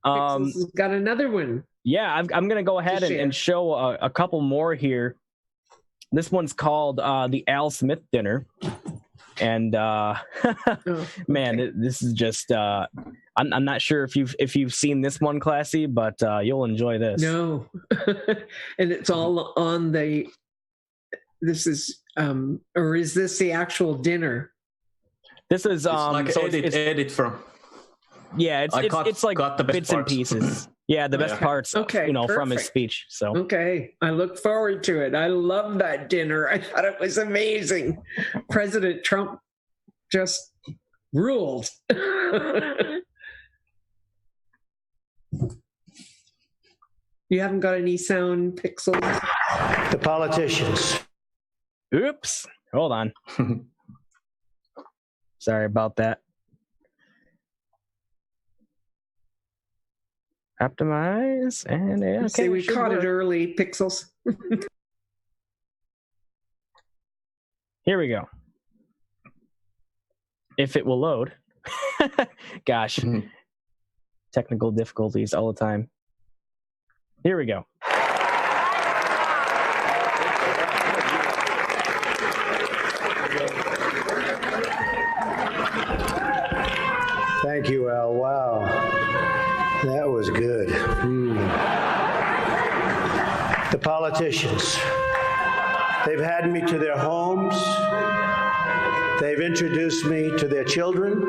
Pixels got another one. Yeah, I'm going to go ahead and show a couple more here. This one's called the Al Smith Dinner. And man, this is just I'm not sure if you've seen this one, Classy, but you'll enjoy this. No. And it's all on this is or is this the actual dinner? This is like so edit from. Yeah, it's like the bits and pieces. Yeah, the best parts. Okay, from his speech. So okay, I look forward to it. I love that dinner. I thought it was amazing. President Trump just ruled. You haven't got any sound, Pixels? The politicians. Oops. Hold on. Sorry about that. Optimize and okay, we caught it early, Pixels. Here we go. If it will load. Gosh. Technical difficulties all the time. Here we go. Thank you, Al. Wow. That was good. The politicians. They've had me to their homes. They've introduced me to their children.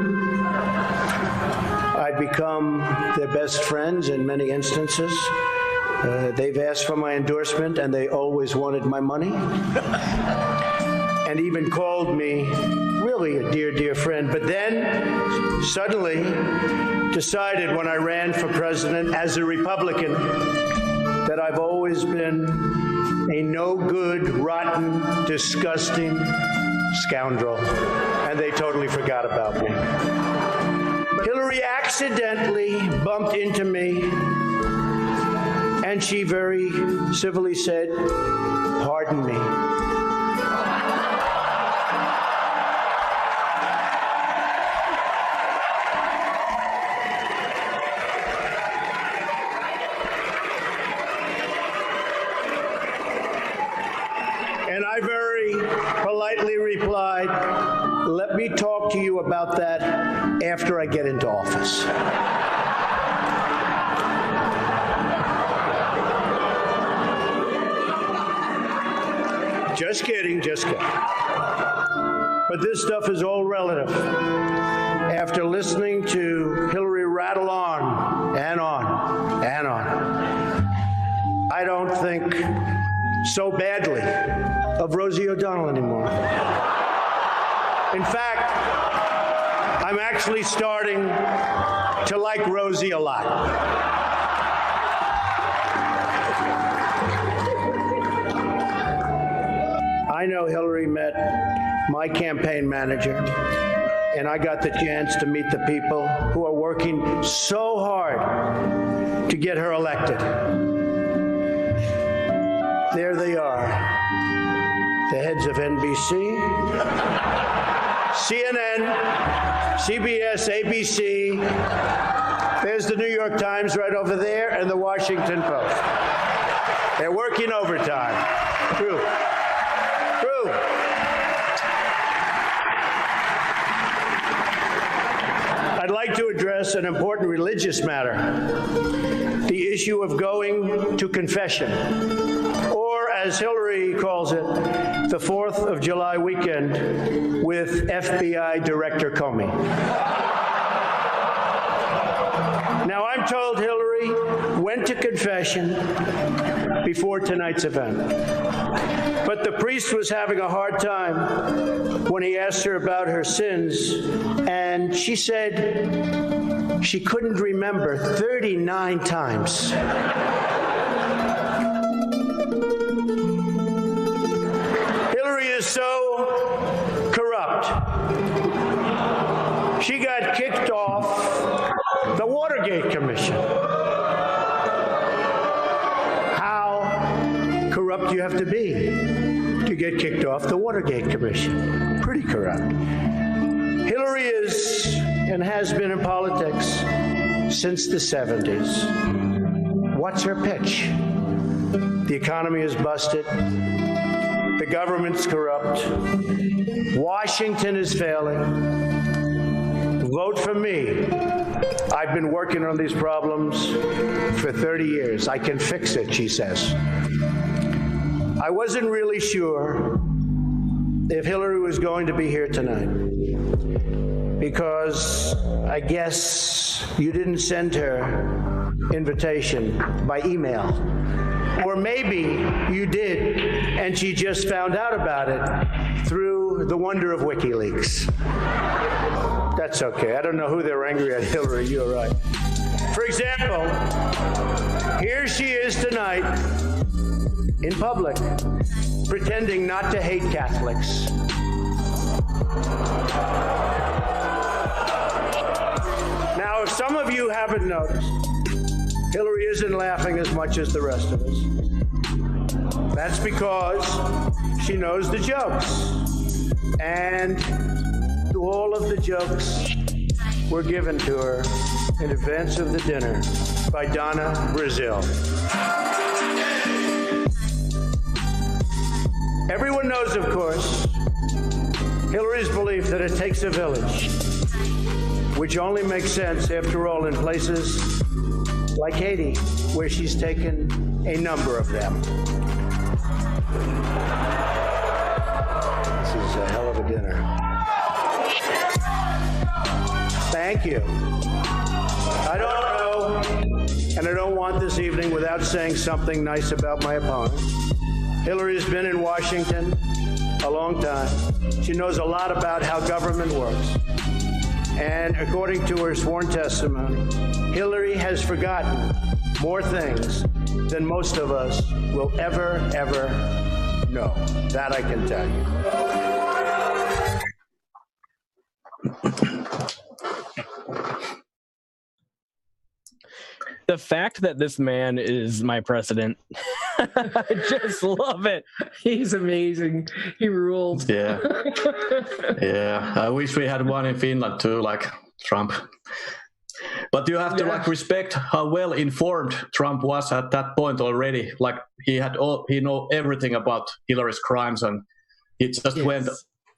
I've become their best friends in many instances. They've asked for my endorsement, and they always wanted my money. And even called me really a dear, dear friend. But then suddenly decided when I ran for president as a Republican that I've always been a no good, rotten, disgusting scoundrel. And they totally forgot about me. Hillary accidentally bumped into me, and she very civilly said, "Pardon me." And I very politely replied, "Let me talk to you about that after I get into office." Just kidding, just kidding. But this stuff is all relative. After listening to Hillary rattle on and on and on, I don't think so badly of Rosie O'Donnell anymore. In fact, I'm actually starting to like Rosie a lot. I know Hillary met my campaign manager, and I got the chance to meet the people who are working so hard to get her elected. There they are, the heads of NBC, CNN, CBS, ABC. There's the New York Times right over there, and the Washington Post. They're working overtime. True. I'd like to address an important religious matter, the issue of going to confession, or as Hillary calls it, the 4th of July weekend with FBI Director Comey. Now, I'm told Hillary went to confession before tonight's event. But the priest was having a hard time when he asked her about her sins, and she said she couldn't remember 39 times. Hillary is so corrupt. She got kicked off the Watergate Commission. How corrupt you have to be to get kicked off the Watergate Commission. Pretty corrupt. Hillary is and has been in politics since the 70s. What's her pitch? The economy is busted. The government's corrupt. Washington is failing. Vote for me. I've been working on these problems for 30 years. I can fix it, she says. I wasn't really sure if Hillary was going to be here tonight because I guess you didn't send her invitation by email. Or maybe you did, and she just found out about it through the wonder of WikiLeaks. That's okay. I don't know who they're angry at, Hillary. You're right. For example, here she is tonight in public, pretending not to hate Catholics. Now, if some of you haven't noticed, Hillary isn't laughing as much as the rest of us. That's because she knows the jokes. And all of the jokes were given to her in advance of the dinner by Donna Brazil. Everyone knows, of course, Hillary's belief that it takes a village, which only makes sense, after all, in places like Haiti, where she's taken a number of them. This is a hell of a dinner. Thank you. I don't know, and I don't want this evening without saying something nice about my opponent. Hillary has been in Washington a long time. She knows a lot about how government works. And according to her sworn testimony, Hillary has forgotten more things than most of us will ever know. That I can tell you. The fact that this man is my president, I just love it. He's amazing. He rules. Yeah. Yeah. I wish we had one in Finland too, like Trump. But you have to respect how well informed Trump was at that point already. Like he know everything about Hillary's crimes, and he just went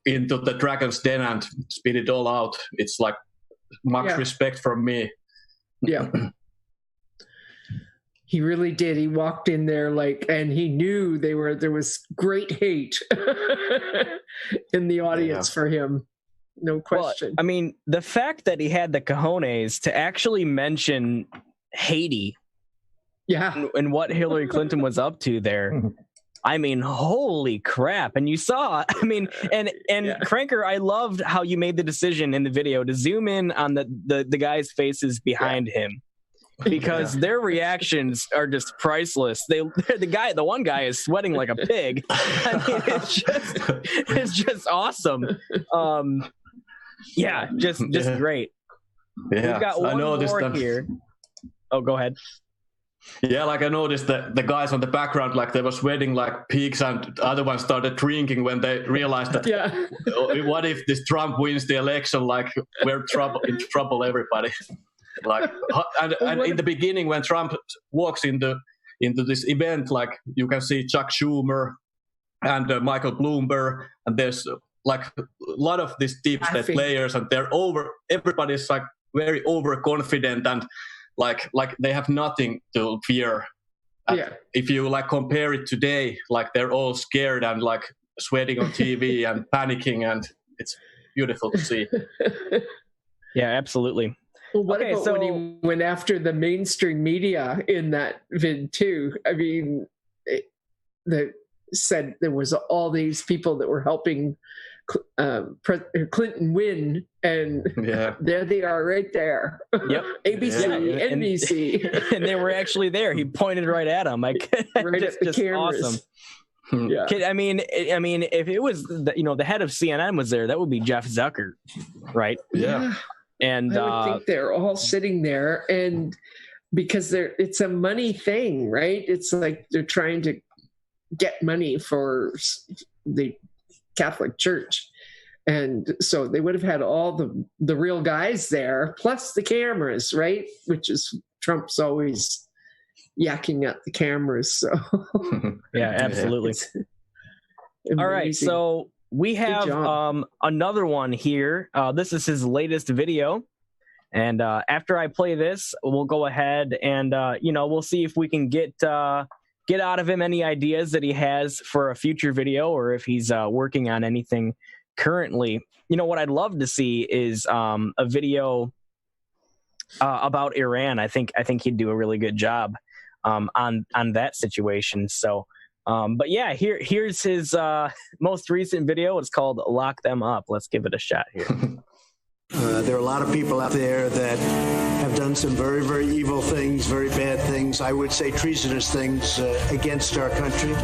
into the dragon's den and spit it all out. It's like much respect from me. Yeah. He really did. He walked in there and he knew there was great hate in the audience for him. No question. Well, I mean, the fact that he had the cojones to actually mention Haiti and what Hillary Clinton was up to there. I mean, holy crap. And you saw, I mean, and Cranker, I loved how you made the decision in the video to zoom in on the guys' faces behind him. Because their reactions are just priceless. The one guy is sweating like a pig. I mean, it's just awesome. Just great. Yeah, We've got one more here. Oh, go ahead. Yeah, like I noticed that the guys on the background, like they were sweating like pigs, and the other ones started drinking when they realized that what if this Trump wins the election? Like we're in trouble, everybody. Like and in the beginning, when Trump walks into this event, like you can see Chuck Schumer and Michael Bloomberg, and there's like a lot of these deep state players, and everybody's like very overconfident and like they have nothing to fear. If you like compare it today, like they're all scared and like sweating on TV and panicking, and it's beautiful to see. Yeah, absolutely. Well, what about when he went after the mainstream media in that vid too? I mean, that said there was all these people that were helping Clinton win, and there they are right there. Yep. ABC, NBC. And they were actually there. He pointed right at them. Like, right at the cameras. Awesome. Yeah. I mean, if it was the head of CNN was there, that would be Jeff Zucker, right? Yeah. And I would think they're all sitting there, and because it's a money thing, right? It's like they're trying to get money for the Catholic Church, and so they would have had all the real guys there, plus the cameras, right? Which is Trump's always yakking at the cameras. So yeah, absolutely. All right, so we have another one here. This is his latest video, and after I play this, we'll go ahead and we'll see if we can get out of him any ideas that he has for a future video, or if he's working on anything currently. What I'd love to see is a video about Iran. I think he'd do a really good job on that situation. So, but yeah, here's his most recent video. It's called "Lock Them Up." Let's give it a shot here. There are a lot of people out there that have done some very, very evil things, very bad things, I would say treasonous things against our country.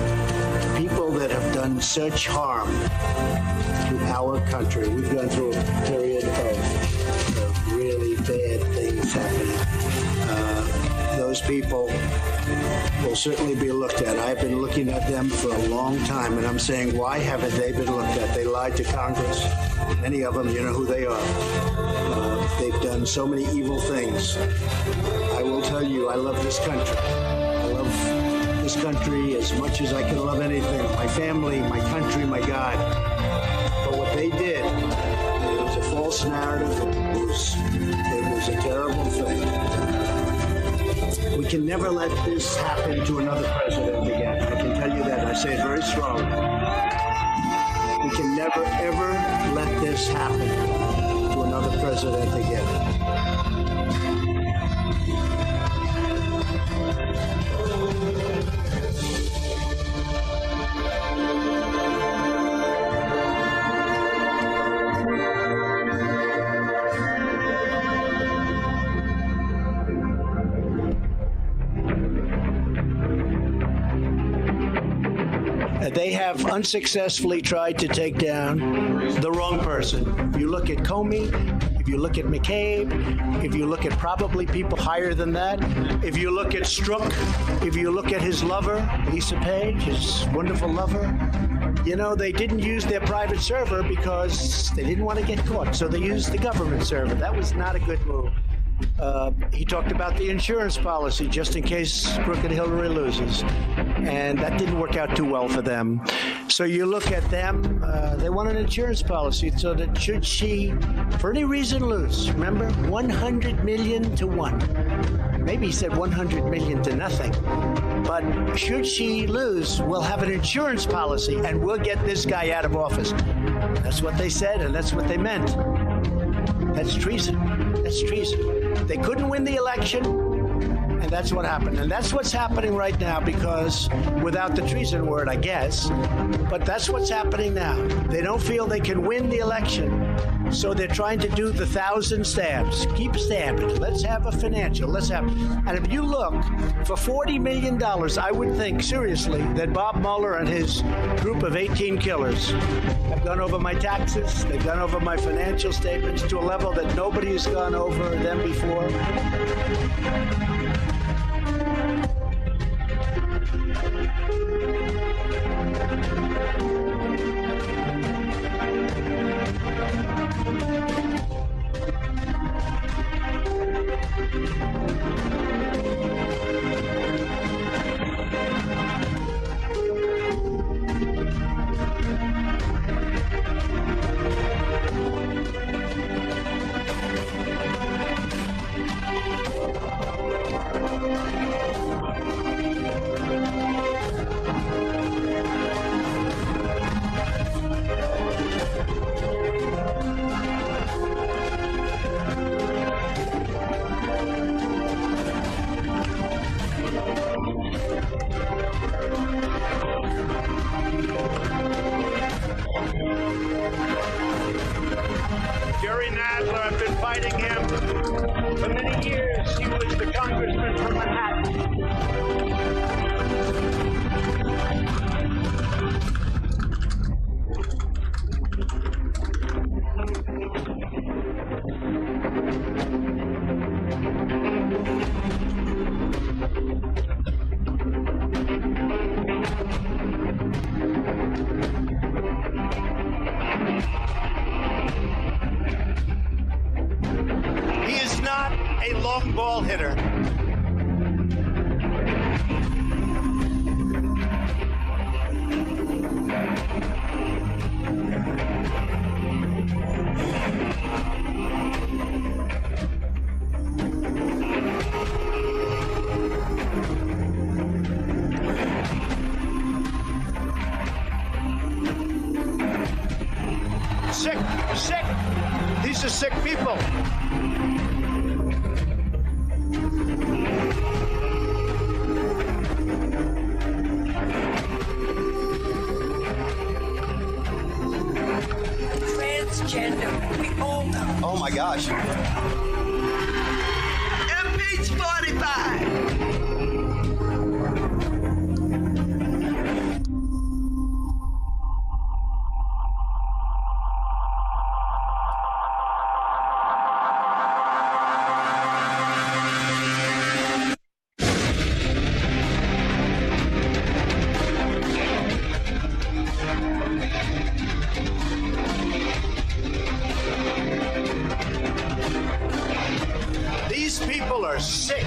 People that have done such harm to our country. We've gone through a period of really bad things happening. Those people will certainly be looked at. I've been looking at them for a long time, and I'm saying, why haven't they been looked at? They lied to Congress. Many of them, you know who they are. They've done so many evil things. I will tell you, I love this country. I love this country as much as I can love anything. My family, my country, my God. But what they did, it was a false narrative. It was a terrible thing. We can never let this happen to another president again. I can tell you that. I say it very strongly. We can never, ever let this happen to another president again. They have unsuccessfully tried to take down the wrong person. If you look at Comey, if you look at McCabe, if you look at probably people higher than that, if you look at Strzok, if you look at his lover, Lisa Page, his wonderful lover, they didn't use their private server because they didn't want to get caught, so they used the government server. That was not a good move. He talked about the insurance policy just in case Crooked Hillary loses, and that didn't work out too well for them. So you look at them, they want an insurance policy so that should she, for any reason, lose, remember, 100 million to 1. Maybe he said 100 million to nothing. But should she lose, we'll have an insurance policy and we'll get this guy out of office. That's what they said, and that's what they meant. That's treason. That's treason. They couldn't win the election, and that's what happened. And that's what's happening right now, because without the treason word, I guess, but that's what's happening now. They don't feel they can win the election, so they're trying to do the 1,000 stabs. Keep stabbing. Let's have a financial. And if you look, for $40 million, I would think, seriously, that Bob Mueller and his group of 18 killers have gone over my taxes. They've gone over my financial statements to a level that nobody has gone over them before. ball hitter. Sick. These are sick people. Transgender, we own them. Oh my gosh. Impeach 45. These people are sick.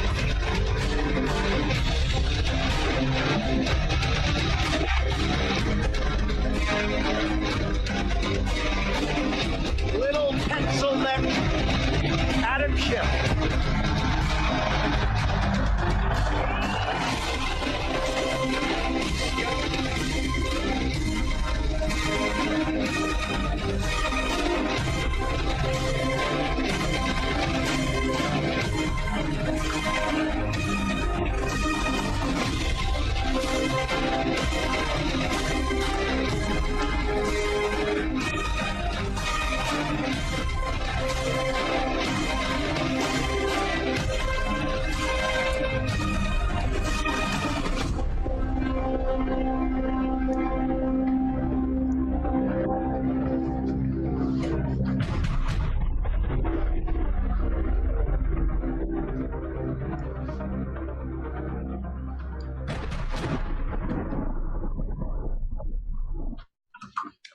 Little pencil neck Adam Schiff.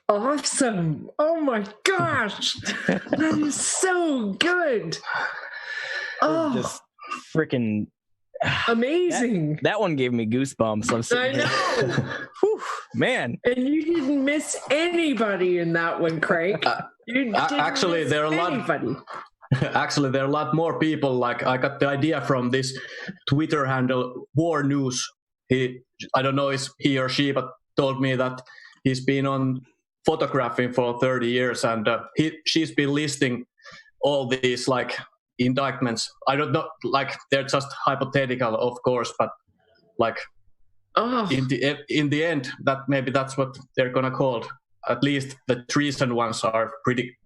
Awesome. Oh my gosh. That is so good. Oh, Just freaking amazing. That one gave me goosebumps. I'm I sitting here. know. Whew, man. And you didn't miss anybody in that one, Craig. You didn't Actually, miss there are a lot. anybody. Actually, there are a lot more people. Like, I got the idea from this Twitter handle, War News. I don't know if he or she, but told me that he's been on photographing for 30 years, and she's been listing all these like indictments. I don't know, like they're just hypothetical, of course, but like in the end, that's what they're gonna call. At least the treason ones are pretty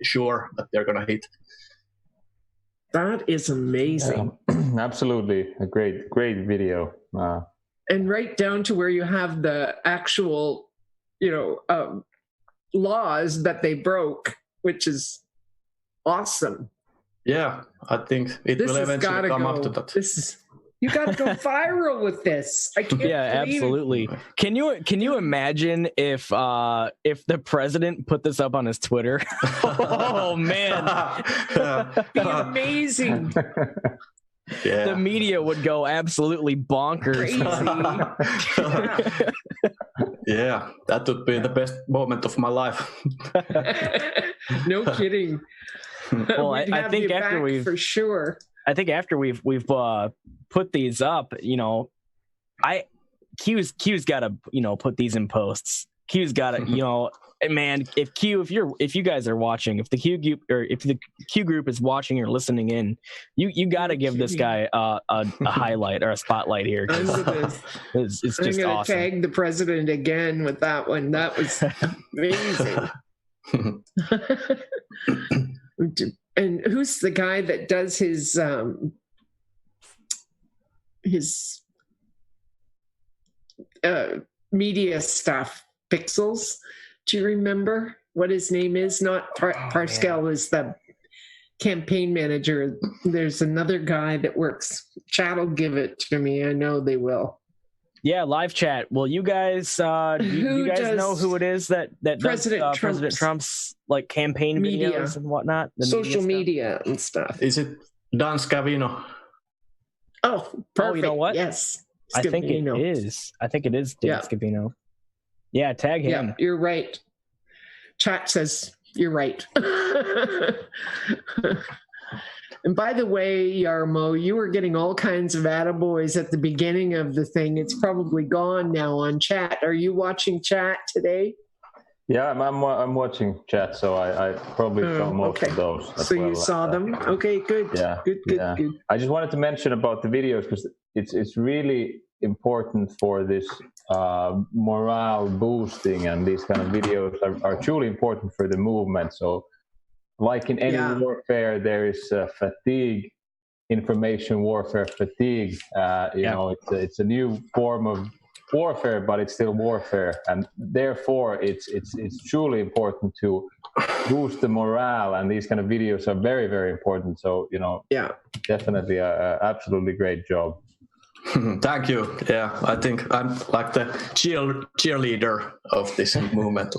sure that they're gonna hit. That is amazing. Absolutely, a great video. And right down to where you have the actual, laws that they broke, which is awesome. Yeah, I think it will eventually come up to that. You got to go viral with this. I can't. Yeah, believe absolutely. Can you imagine if the president put this up on his Twitter? Oh man, it'd be amazing. Yeah. The media would go absolutely bonkers. Yeah, that would be the best moment of my life. No kidding. Well, I think after we've for sure. I think after we've put these up, Q's got to put these in posts. Q's got to man, if you guys are watching, if the Q group is watching or listening in, you got to give this guy a highlight or a spotlight here. It's just I'm gonna awesome. tag the president again with that one. That was amazing. And who's the guy that does his media stuff? Pixels. Do you remember what his name is? Not Parscale is the campaign manager. There's another guy that works. Chat will give it to me. I know they will. Yeah, live chat. Well, you guys, you guys know who it is that does President Trump's like campaign media, videos and whatnot, social media and stuff. Is it Danska Vino. Oh, perfect. Oh, you know what? Yes. I think it Scavino. is. I think it is Dan Yeah. Scavino. Yeah, tag him. Yeah, you're right. Chat says you're right. And by the way, Jarmo, you were getting all kinds of attaboys at the beginning of the thing. It's probably gone now on chat. Are you watching chat today? Yeah, I'm watching chat, so I probably saw most of those. So you saw them? Okay, good. Yeah, good. I just wanted to mention about the videos because it's really important for this morale boosting, and these kind of videos are truly important for the movement. So like in any warfare, there is fatigue, information warfare fatigue. You know, it's a new form of warfare, but it's still warfare, and therefore it's truly important to boost the morale, and these kind of videos are very, very important. So, you know, definitely absolutely great job. Thank you. Yeah, I think I'm like the cheerleader of this movement.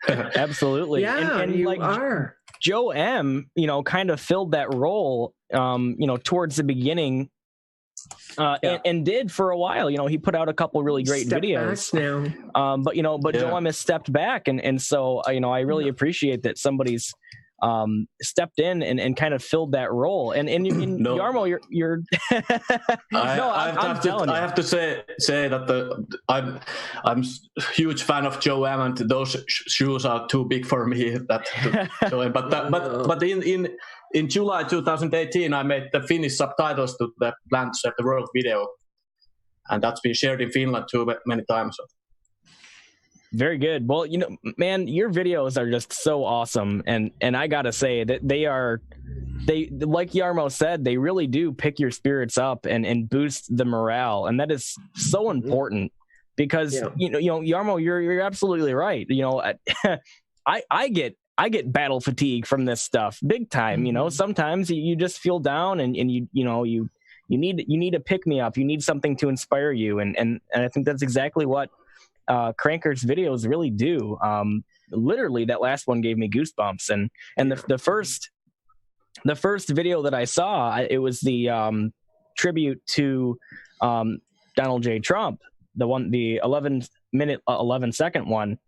Absolutely. Yeah, and you like are. Joe M, you know, kind of filled that role, you know, towards the beginning, and did for a while. You know, he put out a couple really great videos now. But Joe M has stepped back, and so you know, I really appreciate that somebody's stepped in and kind of filled that role. And Jarmo, you're I have to say that I'm a huge fan of Joe M, and those shoes are too big for me. But in July 2018, I made the Finnish subtitles to the Plants of the World video, and that's been shared in Finland too many times. Very good. Well, you know, man, your videos are just so awesome, and I gotta say that they like Jarmo said, they really do pick your spirits up and boost the morale, and that is so important because you know, Jarmo, you're absolutely right. You know, I get battle fatigue from this stuff big time. You know, sometimes you just feel down, and you need a pick me up. You need something to inspire you, and I think that's exactly what Cranker's videos really do. Literally, that last one gave me goosebumps, and the first video that I saw, it was the tribute to Donald J. Trump, the 11-minute 11-second one.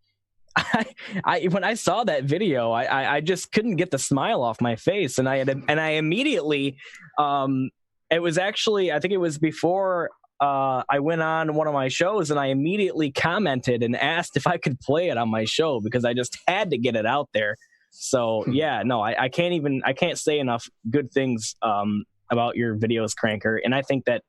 When I saw that video, I just couldn't get the smile off my face, and I immediately, it was actually, I think it was before I went on one of my shows, and I immediately commented and asked if I could play it on my show because I just had to get it out there. So yeah, no, I can't say enough good things about your videos, Cranker, and I think that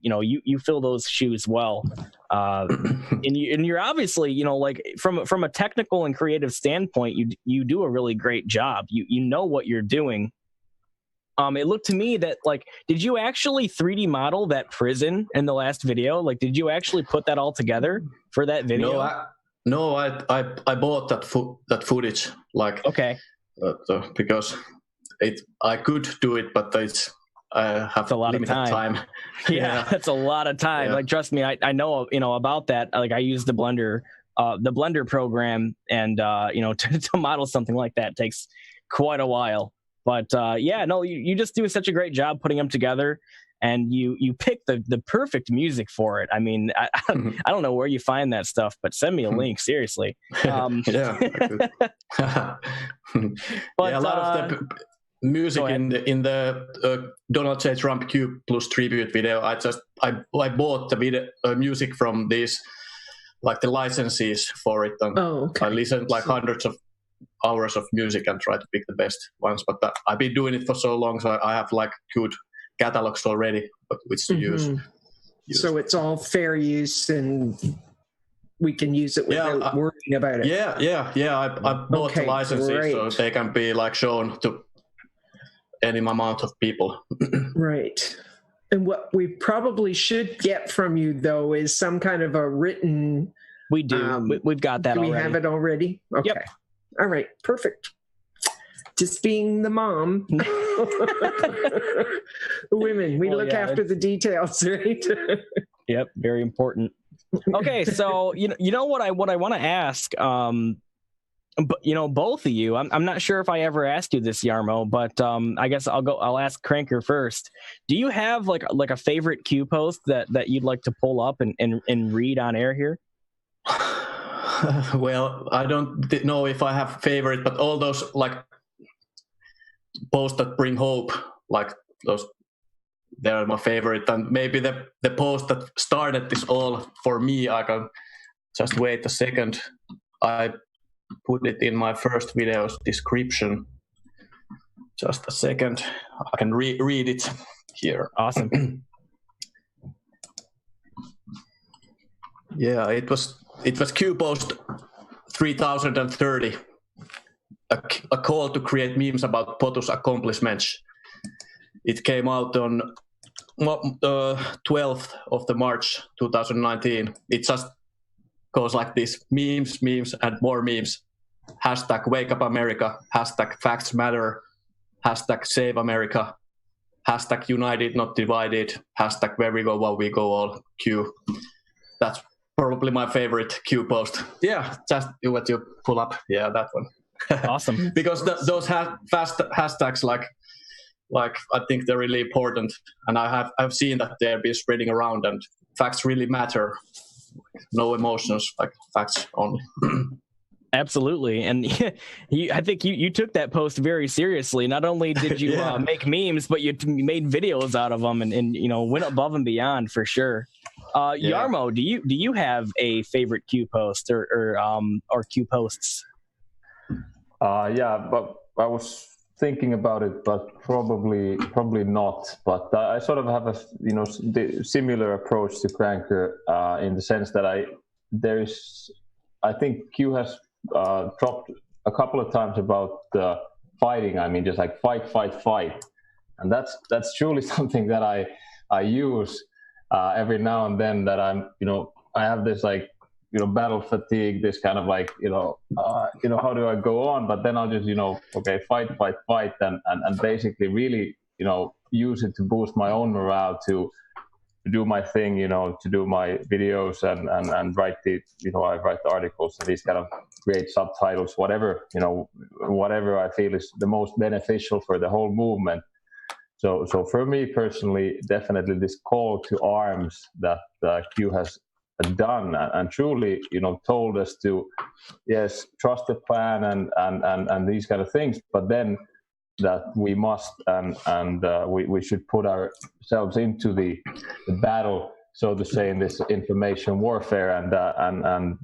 you know, you fill those shoes well, and you're obviously, you know, like from a technical and creative standpoint, you do a really great job. You know what you're doing. It looked to me that, like, did you actually 3D model that prison in the last video? Like, did you actually put that all together for that video? I bought that footage. Like, okay, because I could do it, but I have a lot of time. Yeah, that's a lot of time. Yeah. Like, trust me, I know, you know, about that. Like, I use the Blender program, and you know, to model something like that takes quite a while. But yeah, no, you just do such a great job putting them together, and you pick the perfect music for it. I mean, I don't know where you find that stuff, but send me a link, seriously. Yeah. But, a lot of the music in the Donald J. Trump Q Plus tribute video. I bought the video music from these, like the licenses for it, and I listened like hundreds of hours of music and try to pick the best ones. But I've been doing it for so long, so I have like good catalogs already, but which to use. So it's all fair use, and we can use it without worrying about it. Yeah. I bought the licenses so they can be like shown to any amount of people. Right. And what we probably should get from you, though, is some kind of a written... We do. We've got that already. We have it already? Okay. Yep. All right. Perfect. Just being the mom. Women, we look after the details, right? Yep. Very important. Okay. So, you know what I want to ask, But both of you. I'm not sure if I ever asked you this, Jarmo, but I guess I'll ask Cranker first. Do you have like a favorite Q post that you'd like to pull up and read on air here? Well, I don't know if I have favorite, but all those like posts that bring hope, like those, they're my favorite. And maybe the post that started this all for me, I can just wait a second. I put it in my first video's description. Just a second. I can read it here. Awesome. Yeah, it was Q post 3030. A call to create memes about Potu's accomplishments. It came out on 12th of the March 2019. It just goes like this: memes, and more memes. Hashtag wake up America. Hashtag facts matter. Hashtag save America. Hashtag united, not divided. Hashtag where we go, while we go all. Q. That's probably my favorite Q post. Yeah, just do what you pull up. Yeah, that one. Awesome. Because those fast hashtags, like I think they're really important, and I've seen that they're being spreading around, and facts really matter. No emotions, like facts only. Absolutely. And I think you took that post very seriously. Not only did you make memes, but you made videos out of them and went above and beyond for sure. Jarmo, do you have a favorite Q post or Q posts? Yeah, but I was thinking about it, but probably not. But I sort of have a similar approach to Cranker in the sense that I think Q has dropped a couple of times about fighting. I mean, just like fight, and that's truly something that I use every now and then. That I have this like battle fatigue, this kind of like how do I go on? But then I'll just okay, fight, and basically really use it to boost my own morale to do my thing, to do my videos and write I write the articles and these kind of create subtitles, whatever I feel is the most beneficial for the whole movement. So for me personally, definitely this call to arms that Q has done and truly told us to trust the plan and these kind of things, but then that we must and we should put ourselves into the battle, so to say, in this information warfare, and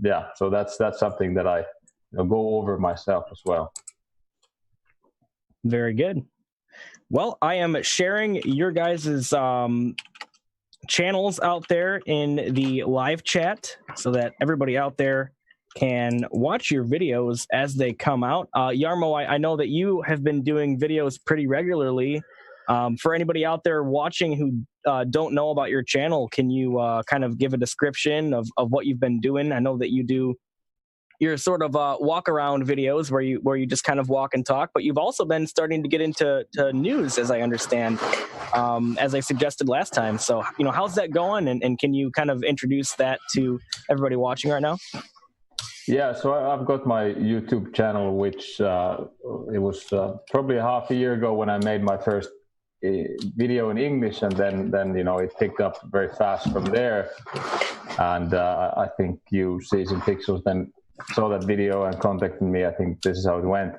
yeah, so that's something that I go over myself as well. Very good. Well, I am sharing your guys's channels out there in the live chat so that everybody out there can watch your videos as they come out. Jarmo, I know that you have been doing videos pretty regularly. For anybody out there watching who don't know about your channel, can you kind of give a description of what you've been doing? I know that you do your sort of walk around videos where you just kind of walk and talk, but you've also been starting to get into news, as I understand, as I suggested last time. So, how's that going? And can you kind of introduce that to everybody watching right now? Yeah, so I've got my YouTube channel, which it was probably half a year ago when I made my first video in English, and then it picked up very fast from there. And I think you, Season Pixels, then saw that video and contacted me. I think this is how it went.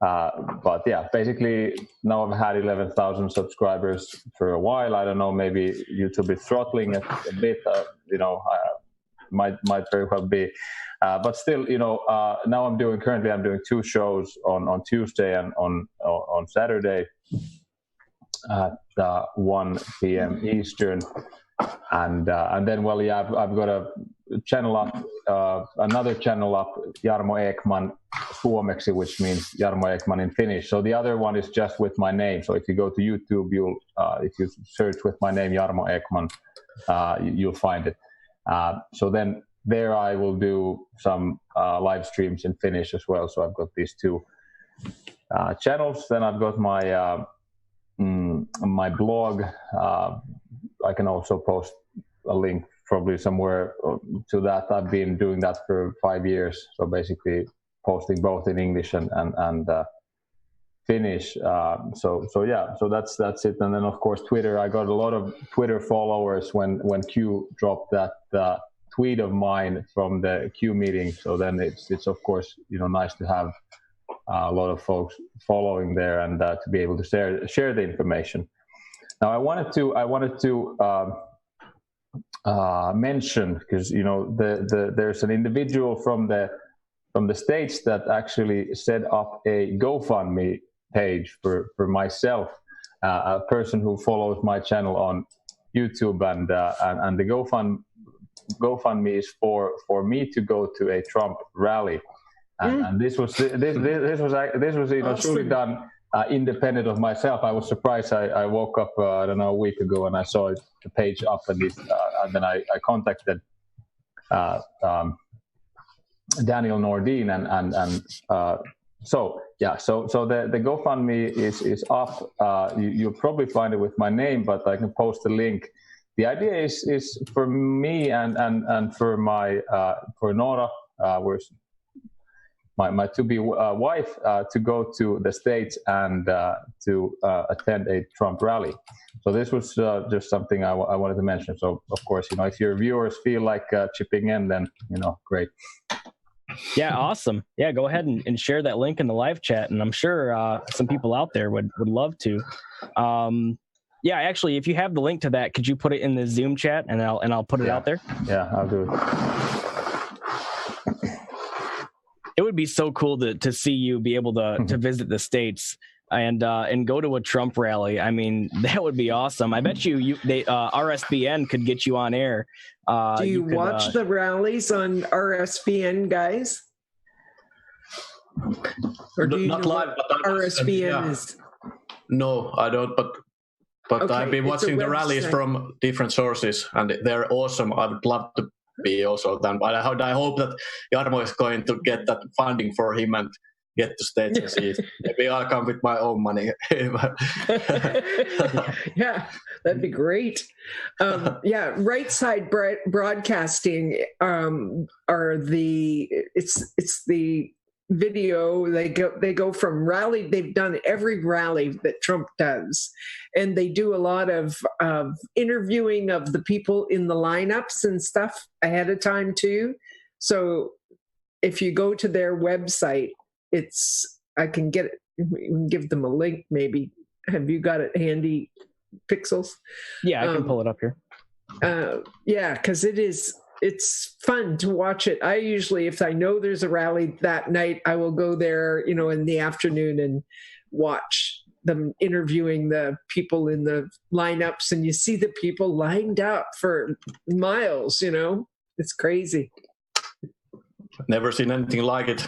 But yeah, basically now I've had 11,000 subscribers for a while. I don't know, maybe YouTube is throttling it a bit. Might very well be. But still, now I'm doing 2 shows on Tuesday and on Saturday at 1 p.m. Eastern. And then, I've got a channel up, another channel up, Jarmo Ekman suomeksi, which means Jarmo Ekman in Finnish. So the other one is just with my name. So if you go to YouTube, if you search with my name, Jarmo Ekman, you'll find it. So then there I will do some live streams in Finnish as well. So I've got these 2 channels. Then I've got my my blog. I can also post a link probably somewhere to that. I've been doing that for 5 years. So basically posting both in English and Finnish. So that's it. And then of course Twitter. I got a lot of Twitter followers when Q dropped that tweet of mine from the Q meeting. So then it's of course nice to have a lot of folks following there and to be able to share the information. Now I wanted to mention, because there's an individual from the States that actually set up a GoFundMe page for myself, a person who follows my channel on YouTube, and the GoFundMe is for me to go to a Trump rally, and this was Awesome. truly done independent of myself. I was surprised. I woke up a week ago and I saw the page up, and then I contacted Daniel Nordin so the GoFundMe is up. You'll probably find it with my name, but I can post the link. The idea is for me and for for Nora, my to-be wife, to go to the States and to attend a Trump rally. So this was just something I wanted to mention. So of course, if your viewers feel like chipping in, then great. Yeah, awesome. Yeah, go ahead and share that link in the live chat, and I'm sure some people out there would love to. Yeah, actually, if you have the link to that, could you put it in the Zoom chat, and I'll put it out there? Yeah, I'll do it. It would be so cool to see you be able to visit the States and go to a Trump rally. I mean, that would be awesome. I bet RSBN could get you on air. Do you watch the rallies on RSBN, guys? Or do you not know live, but RSBN is? No, I don't. But Okay, I've been watching the rallies from different sources, and they're awesome. I would love to be also done, but I hope that Jarmo is going to get that funding for him and get to States and see it. Maybe I'll come with my own money. Yeah, that'd be great. Yeah, Right Side Broadcasting are it's the video. They go from rally. They've done every rally that Trump does, and they do a lot of interviewing of the people in the lineups and stuff ahead of time too. So if you go to their website, I can get it. We can give them a link. Maybe have you got it handy, Pixels? Yeah, I can pull it up here. Yeah, because it's fun to watch it. I usually, if I know there's a rally that night, I will go there, in the afternoon and watch them interviewing the people in the lineups, and you see the people lined up for miles. It's crazy. Never seen anything like it.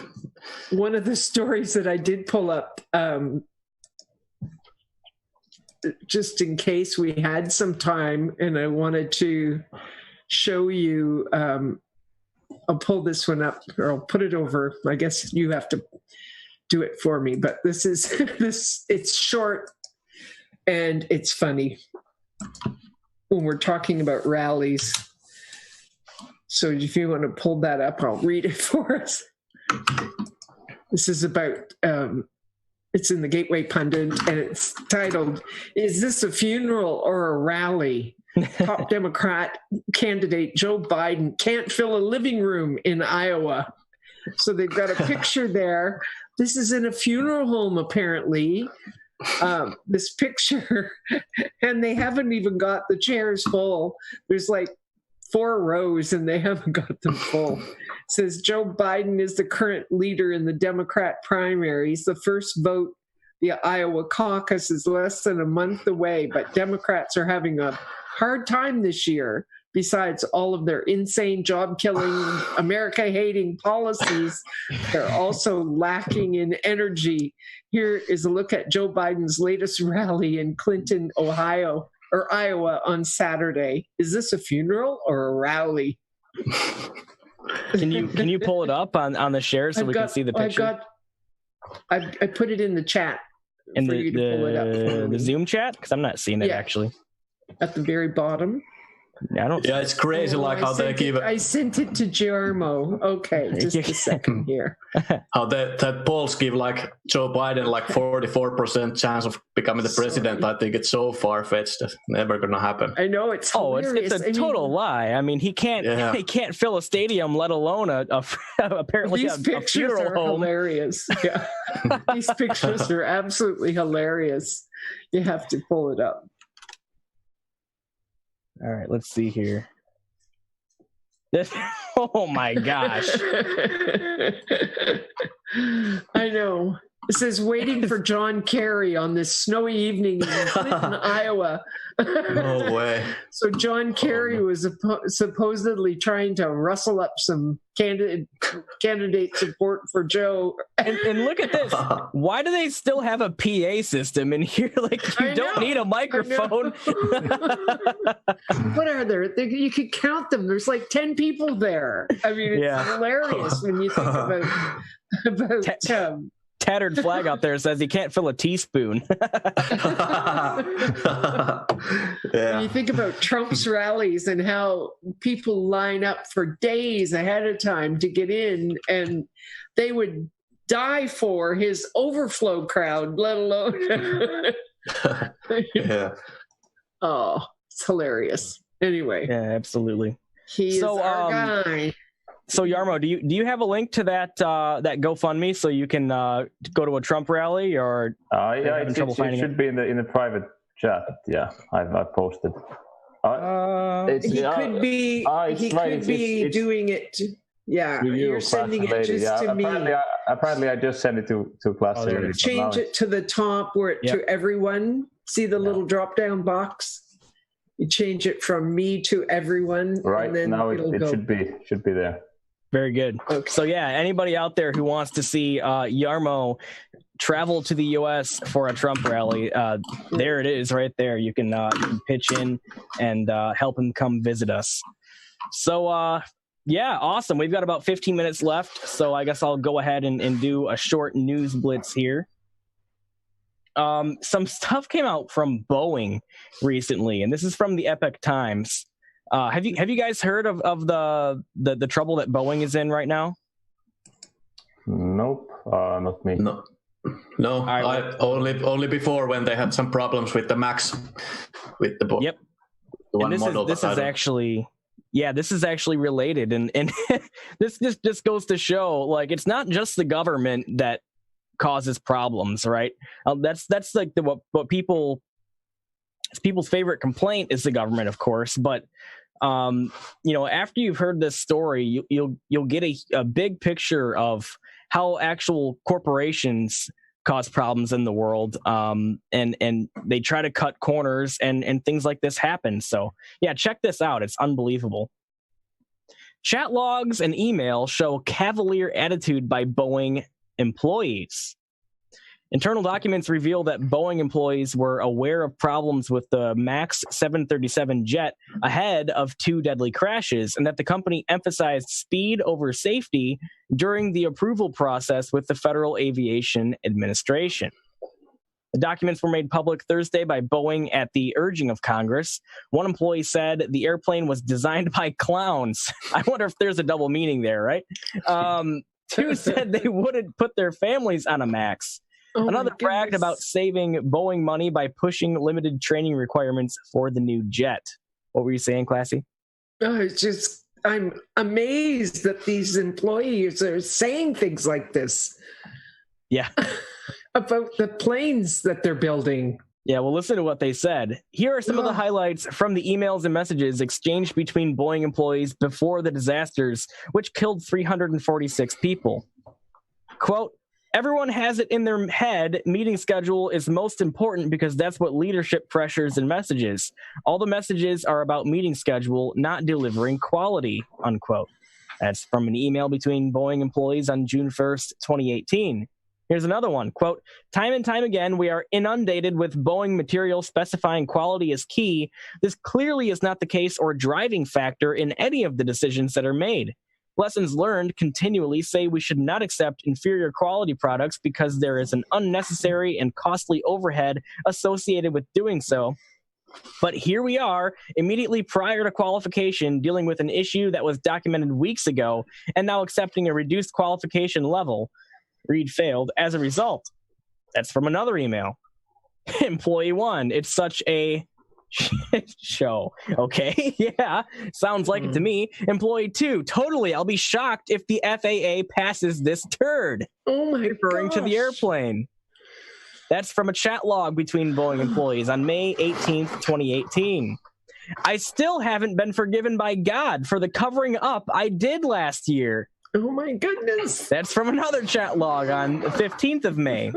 One of the stories that I did pull up, just in case we had some time, and I wanted to show you, I'll pull this one up, or I'll put it over. I guess you have to do it for me, but this is it's short and it's funny when we're talking about rallies. So if you want to pull that up, I'll read it for us. This is about, it's in the Gateway Pundit, and it's titled, "Is This a Funeral or a Rally? Top Democrat candidate Joe Biden can't fill a living room in Iowa." So they've got a picture there. This is in a funeral home, apparently. This picture, and they haven't even got the chairs full. There's like 4 rows and they haven't got them full. It says Joe Biden is the current leader in the Democrat primaries. The first vote, the Iowa caucus, is less than a month away, but Democrats are having a hard time this year. Besides all of their insane job-killing, America-hating policies, they're also lacking in energy. Here is a look at Joe Biden's latest rally in Clinton, Iowa on Saturday. Is this a funeral or a rally? Can you pull it up on the share so we can see the picture? I put it in the chat in for you to pull it up. The Zoom chat, because I'm not seeing it actually. At the very bottom. I don't. Yeah, it's crazy. Like how they give. I sent it to Jarmo. Okay, just a second here. How that polls give like Joe Biden like 44% chance of becoming the president. I think it's so far fetched. That's never gonna happen. I know it's hilarious. It's a total lie. I mean, he can't fill a stadium, let alone apparently these pictures funeral are home. Hilarious. Yeah, these pictures are absolutely hilarious. You have to pull it up. All right, let's see here. Oh my gosh. I know. It says waiting for John Kerry on this snowy evening in Clinton, Iowa. No way. So John Kerry was supposedly trying to rustle up some candidate support for Joe. And look at this. Why do they still have a PA system in here? Like, you don't need a microphone. What are there? You could count them. There's like 10 people there. I mean, it's hilarious when you think about tattered flag out there says he can't fill a teaspoon. When you think about Trump's rallies and how people line up for days ahead of time to get in, and they would die for his overflow crowd, let alone. Yeah. Oh, it's hilarious. Anyway. Yeah, absolutely. He's our guy. So Jarmo, do you have a link to that GoFundMe so you can go to a Trump rally, or yeah, it should be in the private chat. Yeah, I've posted. He could be doing it. Yeah, you're sending it just to me. Apparently, I just sent it to class lady. Change it to the top where to everyone. See the little drop-down box. You change it from me to everyone. Right, and then now it go. should be there. Very good. Okay. So yeah, anybody out there who wants to see Jarmo travel to the U.S. for a Trump rally, there it is right there. You can pitch in and help him come visit us. So yeah, awesome. We've got about 15 minutes left, so I guess I'll go ahead and do a short news blitz here. Some stuff came out from Boeing recently, and this is from the Epoch Times. Have you guys heard of the trouble that Boeing is in right now? Nope, not me. No. I only before when they had some problems with the Max, with the Yep. One and model. This is actually related, and this just goes to show, like, it's not just the government that causes problems, right? That's like what people's favorite complaint is the government, of course, but after you've heard this story, you'll get a big picture of how actual corporations cause problems in the world, and they try to cut corners, and things like this happen. So yeah, check this out. It's unbelievable. Chat logs and email show cavalier attitude by Boeing employees. Internal documents reveal that Boeing employees were aware of problems with the MAX 737 jet ahead of 2 deadly crashes, and that the company emphasized speed over safety during the approval process with the Federal Aviation Administration. The documents were made public Thursday by Boeing at the urging of Congress. One employee said the airplane was designed by clowns. I wonder if there's a double meaning there, right? 2 said they wouldn't put their families on a MAX. Another bragged about saving Boeing money by pushing limited training requirements for the new jet. What were you saying, Classy? I'm amazed that these employees are saying things like this. Yeah. About the planes that they're building. Yeah, well, listen to what they said. Here are some of the highlights from the emails and messages exchanged between Boeing employees before the disasters, which killed 346 people. Quote, "Everyone has it in their head meeting schedule is most important because that's what leadership pressures and messages. All the messages are about meeting schedule, not delivering quality," unquote. That's from an email between Boeing employees on June 1st, 2018. Here's another one. Quote, "Time and time again, we are inundated with Boeing material specifying quality is key. This clearly is not the case or driving factor in any of the decisions that are made. Lessons learned continually say we should not accept inferior quality products because there is an unnecessary and costly overhead associated with doing so. But here we are, immediately prior to qualification, dealing with an issue that was documented weeks ago, and now accepting a reduced qualification level. Read failed as a result. That's from another email. Employee 1, it's such a shit show. Okay, yeah, sounds like it to me. Employee 2, totally, I'll be shocked if the FAA passes this turd. Oh my Referring to the airplane. That's from a chat log between Boeing employees on May 18th, 2018. I still haven't been forgiven by God for the covering up I did last year. Oh my goodness. That's from another chat log on the 15th of May.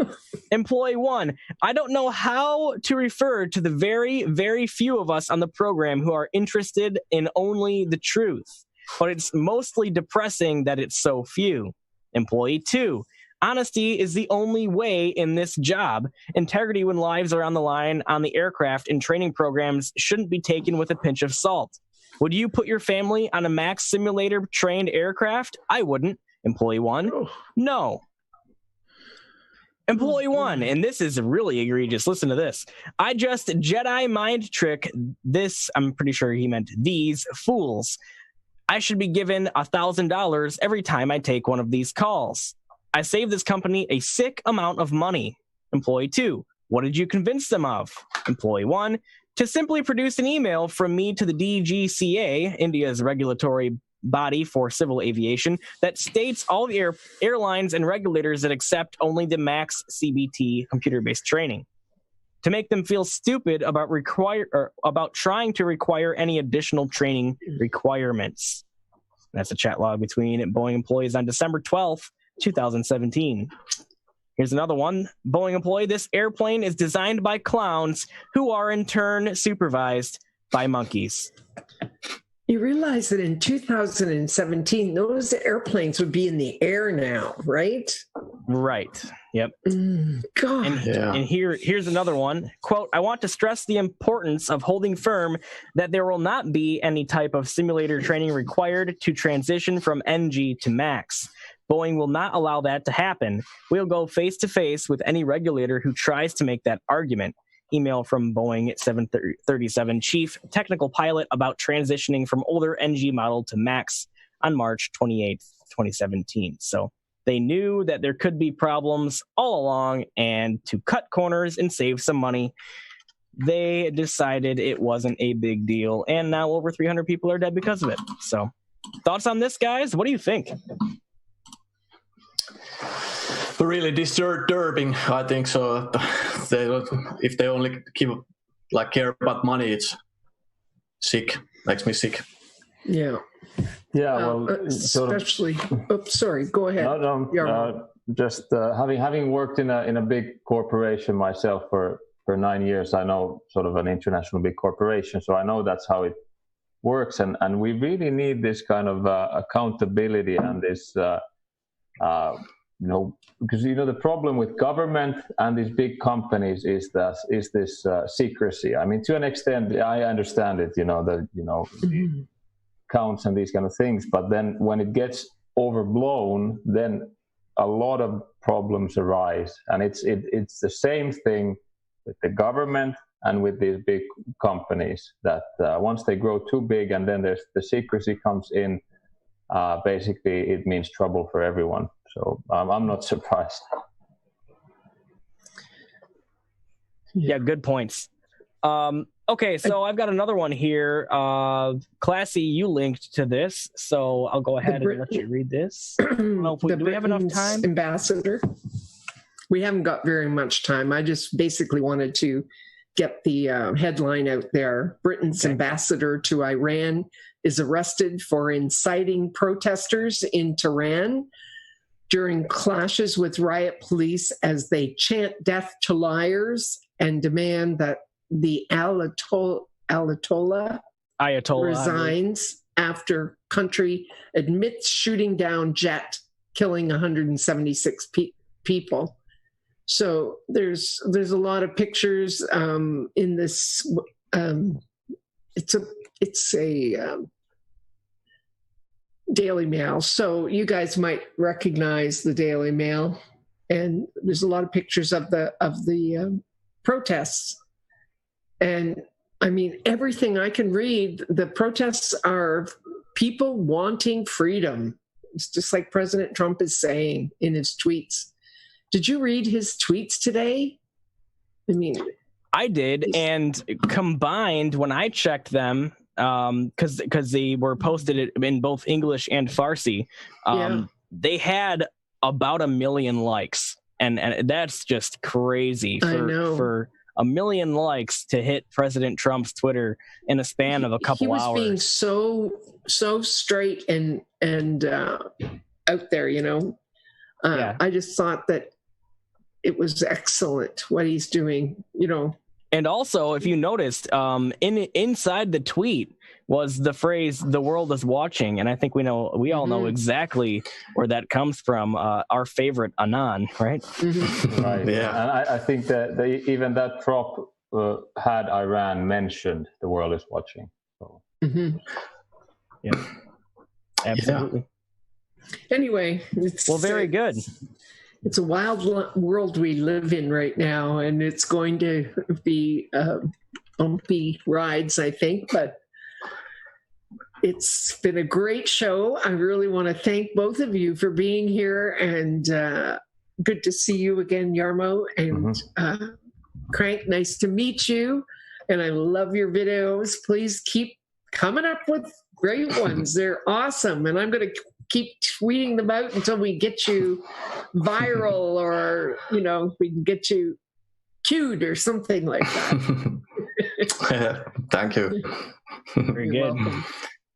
Employee 1, I don't know how to refer to the very, very few of us on the program who are interested in only the truth, but it's mostly depressing that it's so few. Employee 2, honesty is the only way in this job. Integrity when lives are on the line on the aircraft and training programs shouldn't be taken with a pinch of salt. Would you put your family on a MAX simulator trained aircraft? I wouldn't. Employee 1, no. Employee 1, and this is really egregious. Listen to this. I just Jedi mind trick this. I'm pretty sure he meant these fools. I should be given $1,000 every time I take one of these calls. I save this company a sick amount of money. Employee 2, what did you convince them of? Employee 1, to simply produce an email from me to the DGCA, India's regulatory body for civil aviation, that states all the airlines and regulators that accept only the MAX CBT computer-based training. To make them feel stupid about trying to require any additional training requirements. That's a chat log between Boeing employees on December 12th, 2017. Here's another one. Boeing employee, this airplane is designed by clowns who are in turn supervised by monkeys. You realize that in 2017, those airplanes would be in the air now, right? Right. Yep. God. And here's another one. Quote, I want to stress the importance of holding firm that there will not be any type of simulator training required to transition from NG to MAX. Boeing will not allow that to happen. We'll go face-to-face with any regulator who tries to make that argument. Email from Boeing 737 Chief Technical Pilot about transitioning from older NG model to MAX on March 28th, 2017. So they knew that there could be problems all along, and to cut corners and save some money, they decided it wasn't a big deal. And now over 300 people are dead because of it. So thoughts on this, guys? What do you think? Really disturbing, I think so. If they only care about money, it's sick. Makes me sick. Yeah. Yeah. Well, especially. Sorry. Go ahead. No. Just having worked in a big corporation myself for 9 years, I know sort of an international big corporation, so I know that's how it works, and we really need this kind of accountability and this. Because the problem with government and these big companies is this secrecy. I mean, to an extent, I understand it. Counts and these kind of things. But then when it gets overblown, then a lot of problems arise, and it's the same thing with the government and with these big companies. That once they grow too big, and then there's the secrecy comes in. Basically, it means trouble for everyone. So I'm not surprised. Yeah, good points. Okay, so I've got another one here. Classy, you linked to this, so I'll go ahead and let you read this. Do we have enough time? Ambassador. We haven't got very much time. I just basically wanted to get the headline out there. Britain's ambassador to Iran is arrested for inciting protesters in Tehran during clashes with riot police as they chant death to liars and demand that the Ayatollah resigns after country admits shooting down jet, killing 176 people. So there's a lot of pictures in this. It's a Daily Mail. So you guys might recognize the Daily Mail, and there's a lot of pictures of the protests. And I mean, everything I can read, the protests are people wanting freedom. It's just like President Trump is saying in his tweets. Did you read his tweets today? I mean, I did, and combined, when I checked them, because they were posted in both English and Farsi, they had about 1 million likes, and that's just crazy for 1 million likes to hit President Trump's Twitter in a span of a couple hours. He was being so straight and out there, you know. I just thought that it was excellent what he's doing, you know. And also, if you noticed, inside the tweet was the phrase "the world is watching," and I think we all know exactly where that comes from. Our favorite Anand, right? Right. Yeah. And I think that even that drop had Iran mentioned the world is watching. So. Yeah. Absolutely. Yeah. Anyway, very good. It's a wild world we live in right now, and it's going to be bumpy rides, I think, but it's been a great show. I really want to thank both of you for being here, and good to see you again, Jarmo, and Crank, nice to meet you, and I love your videos. Please keep coming up with great ones. They're awesome, and I'm going to keep tweeting them out until we get you viral, or, you know, we can get you queued or something like that. Thank you. Very good. Welcome.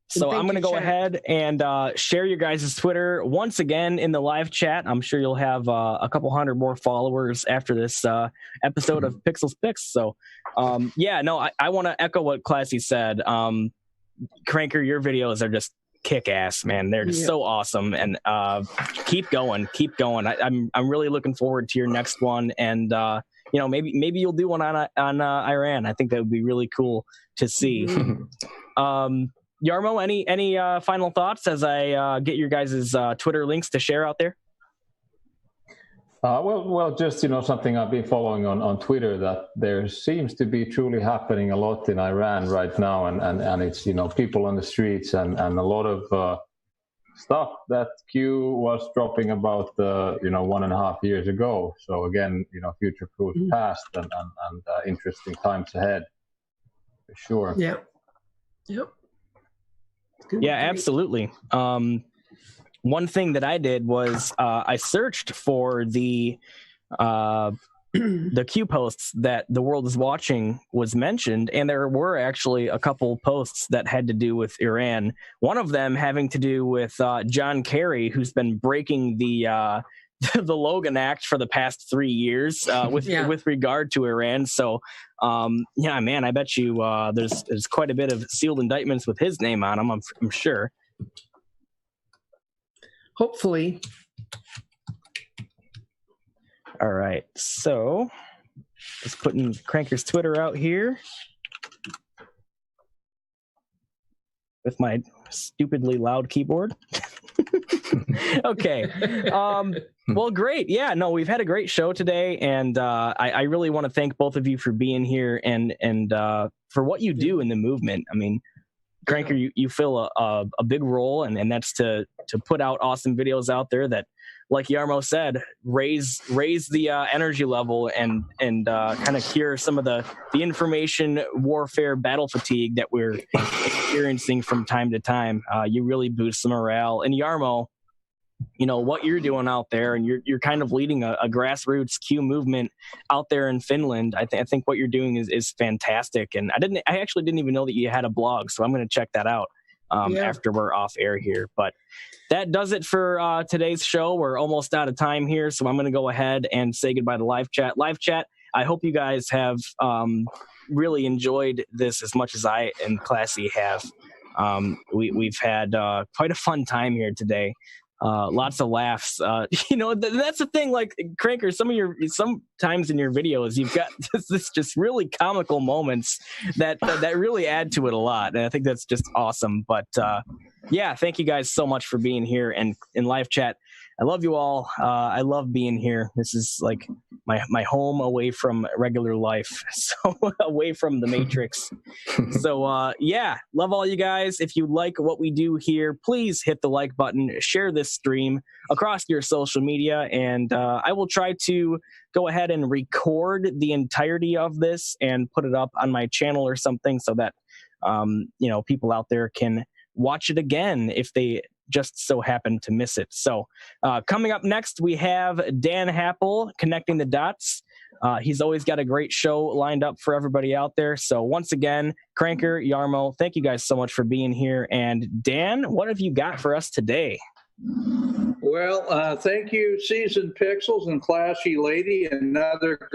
So I'm going to go ahead and share your guys' Twitter once again in the live chat. I'm sure you'll have a couple hundred more followers after this episode of Pixels Picks. So, I want to echo what Classy said. Cranker, your videos are just kick-ass, man. They're just so awesome, and keep going. I'm really looking forward to your next one, and maybe you'll do one on Iran. I think that would be really cool to see. Jarmo, any final thoughts as I get your guys' Twitter links to share out there? Well, just, something I've been following on Twitter, that there seems to be truly happening a lot in Iran right now, and it's, people on the streets and a lot of stuff that Q was dropping about 1.5 years ago. So again, future proof past and interesting times ahead for sure. Yeah. Yep. Yeah, absolutely. One thing that I did was I searched for the Q posts that the world is watching was mentioned, and there were actually a couple posts that had to do with Iran. One of them having to do with John Kerry, who's been breaking the Logan Act for the past 3 years with regard to Iran. So, man, I bet you there's quite a bit of sealed indictments with his name on them. I'm sure. Hopefully. All right. So, just putting Cranker's Twitter out here with my stupidly loud keyboard. Okay. Well, great. Yeah, no, we've had a great show today, and I really want to thank both of you for being here and for what you do in the movement. I mean, Cranker, you fill a big role, and that's to put out awesome videos out there that, like Jarmo said, raise the energy level and kind of cure some of the information warfare battle fatigue that we're experiencing from time to time. You really boost the morale. And Jarmo, what you're doing out there, and you're kind of leading a grassroots Q movement out there in Finland. I think what you're doing is fantastic. And I actually didn't even know that you had a blog, so I'm going to check that out after we're off air here. But that does it for today's show. We're almost out of time here, so I'm going to go ahead and say goodbye to live chat. Live chat, I hope you guys have really enjoyed this as much as I and Classy have. We've had quite a fun time here today. Lots of laughs. That's the thing. Like, Cranker, sometimes in your videos, you've got this just really comical moments that really add to it a lot, and I think that's just awesome. But thank you guys so much for being here and in live chat. I love you all. I love being here. This is like my home away from regular life, so away from the Matrix. So yeah, love all you guys. If you like what we do here, please hit the like button, share this stream across your social media, and I will try to go ahead and record the entirety of this and put it up on my channel or something so that people out there can watch it again if they just so happen to miss it. So coming up next, we have Dan Happel, Connecting the Dots. He's always got a great show lined up for everybody out there. So once again, Cranker, Jarmo, thank you guys so much for being here. And Dan, what have you got for us today? Well, thank you, Seasoned Pixels and Classy Lady, and other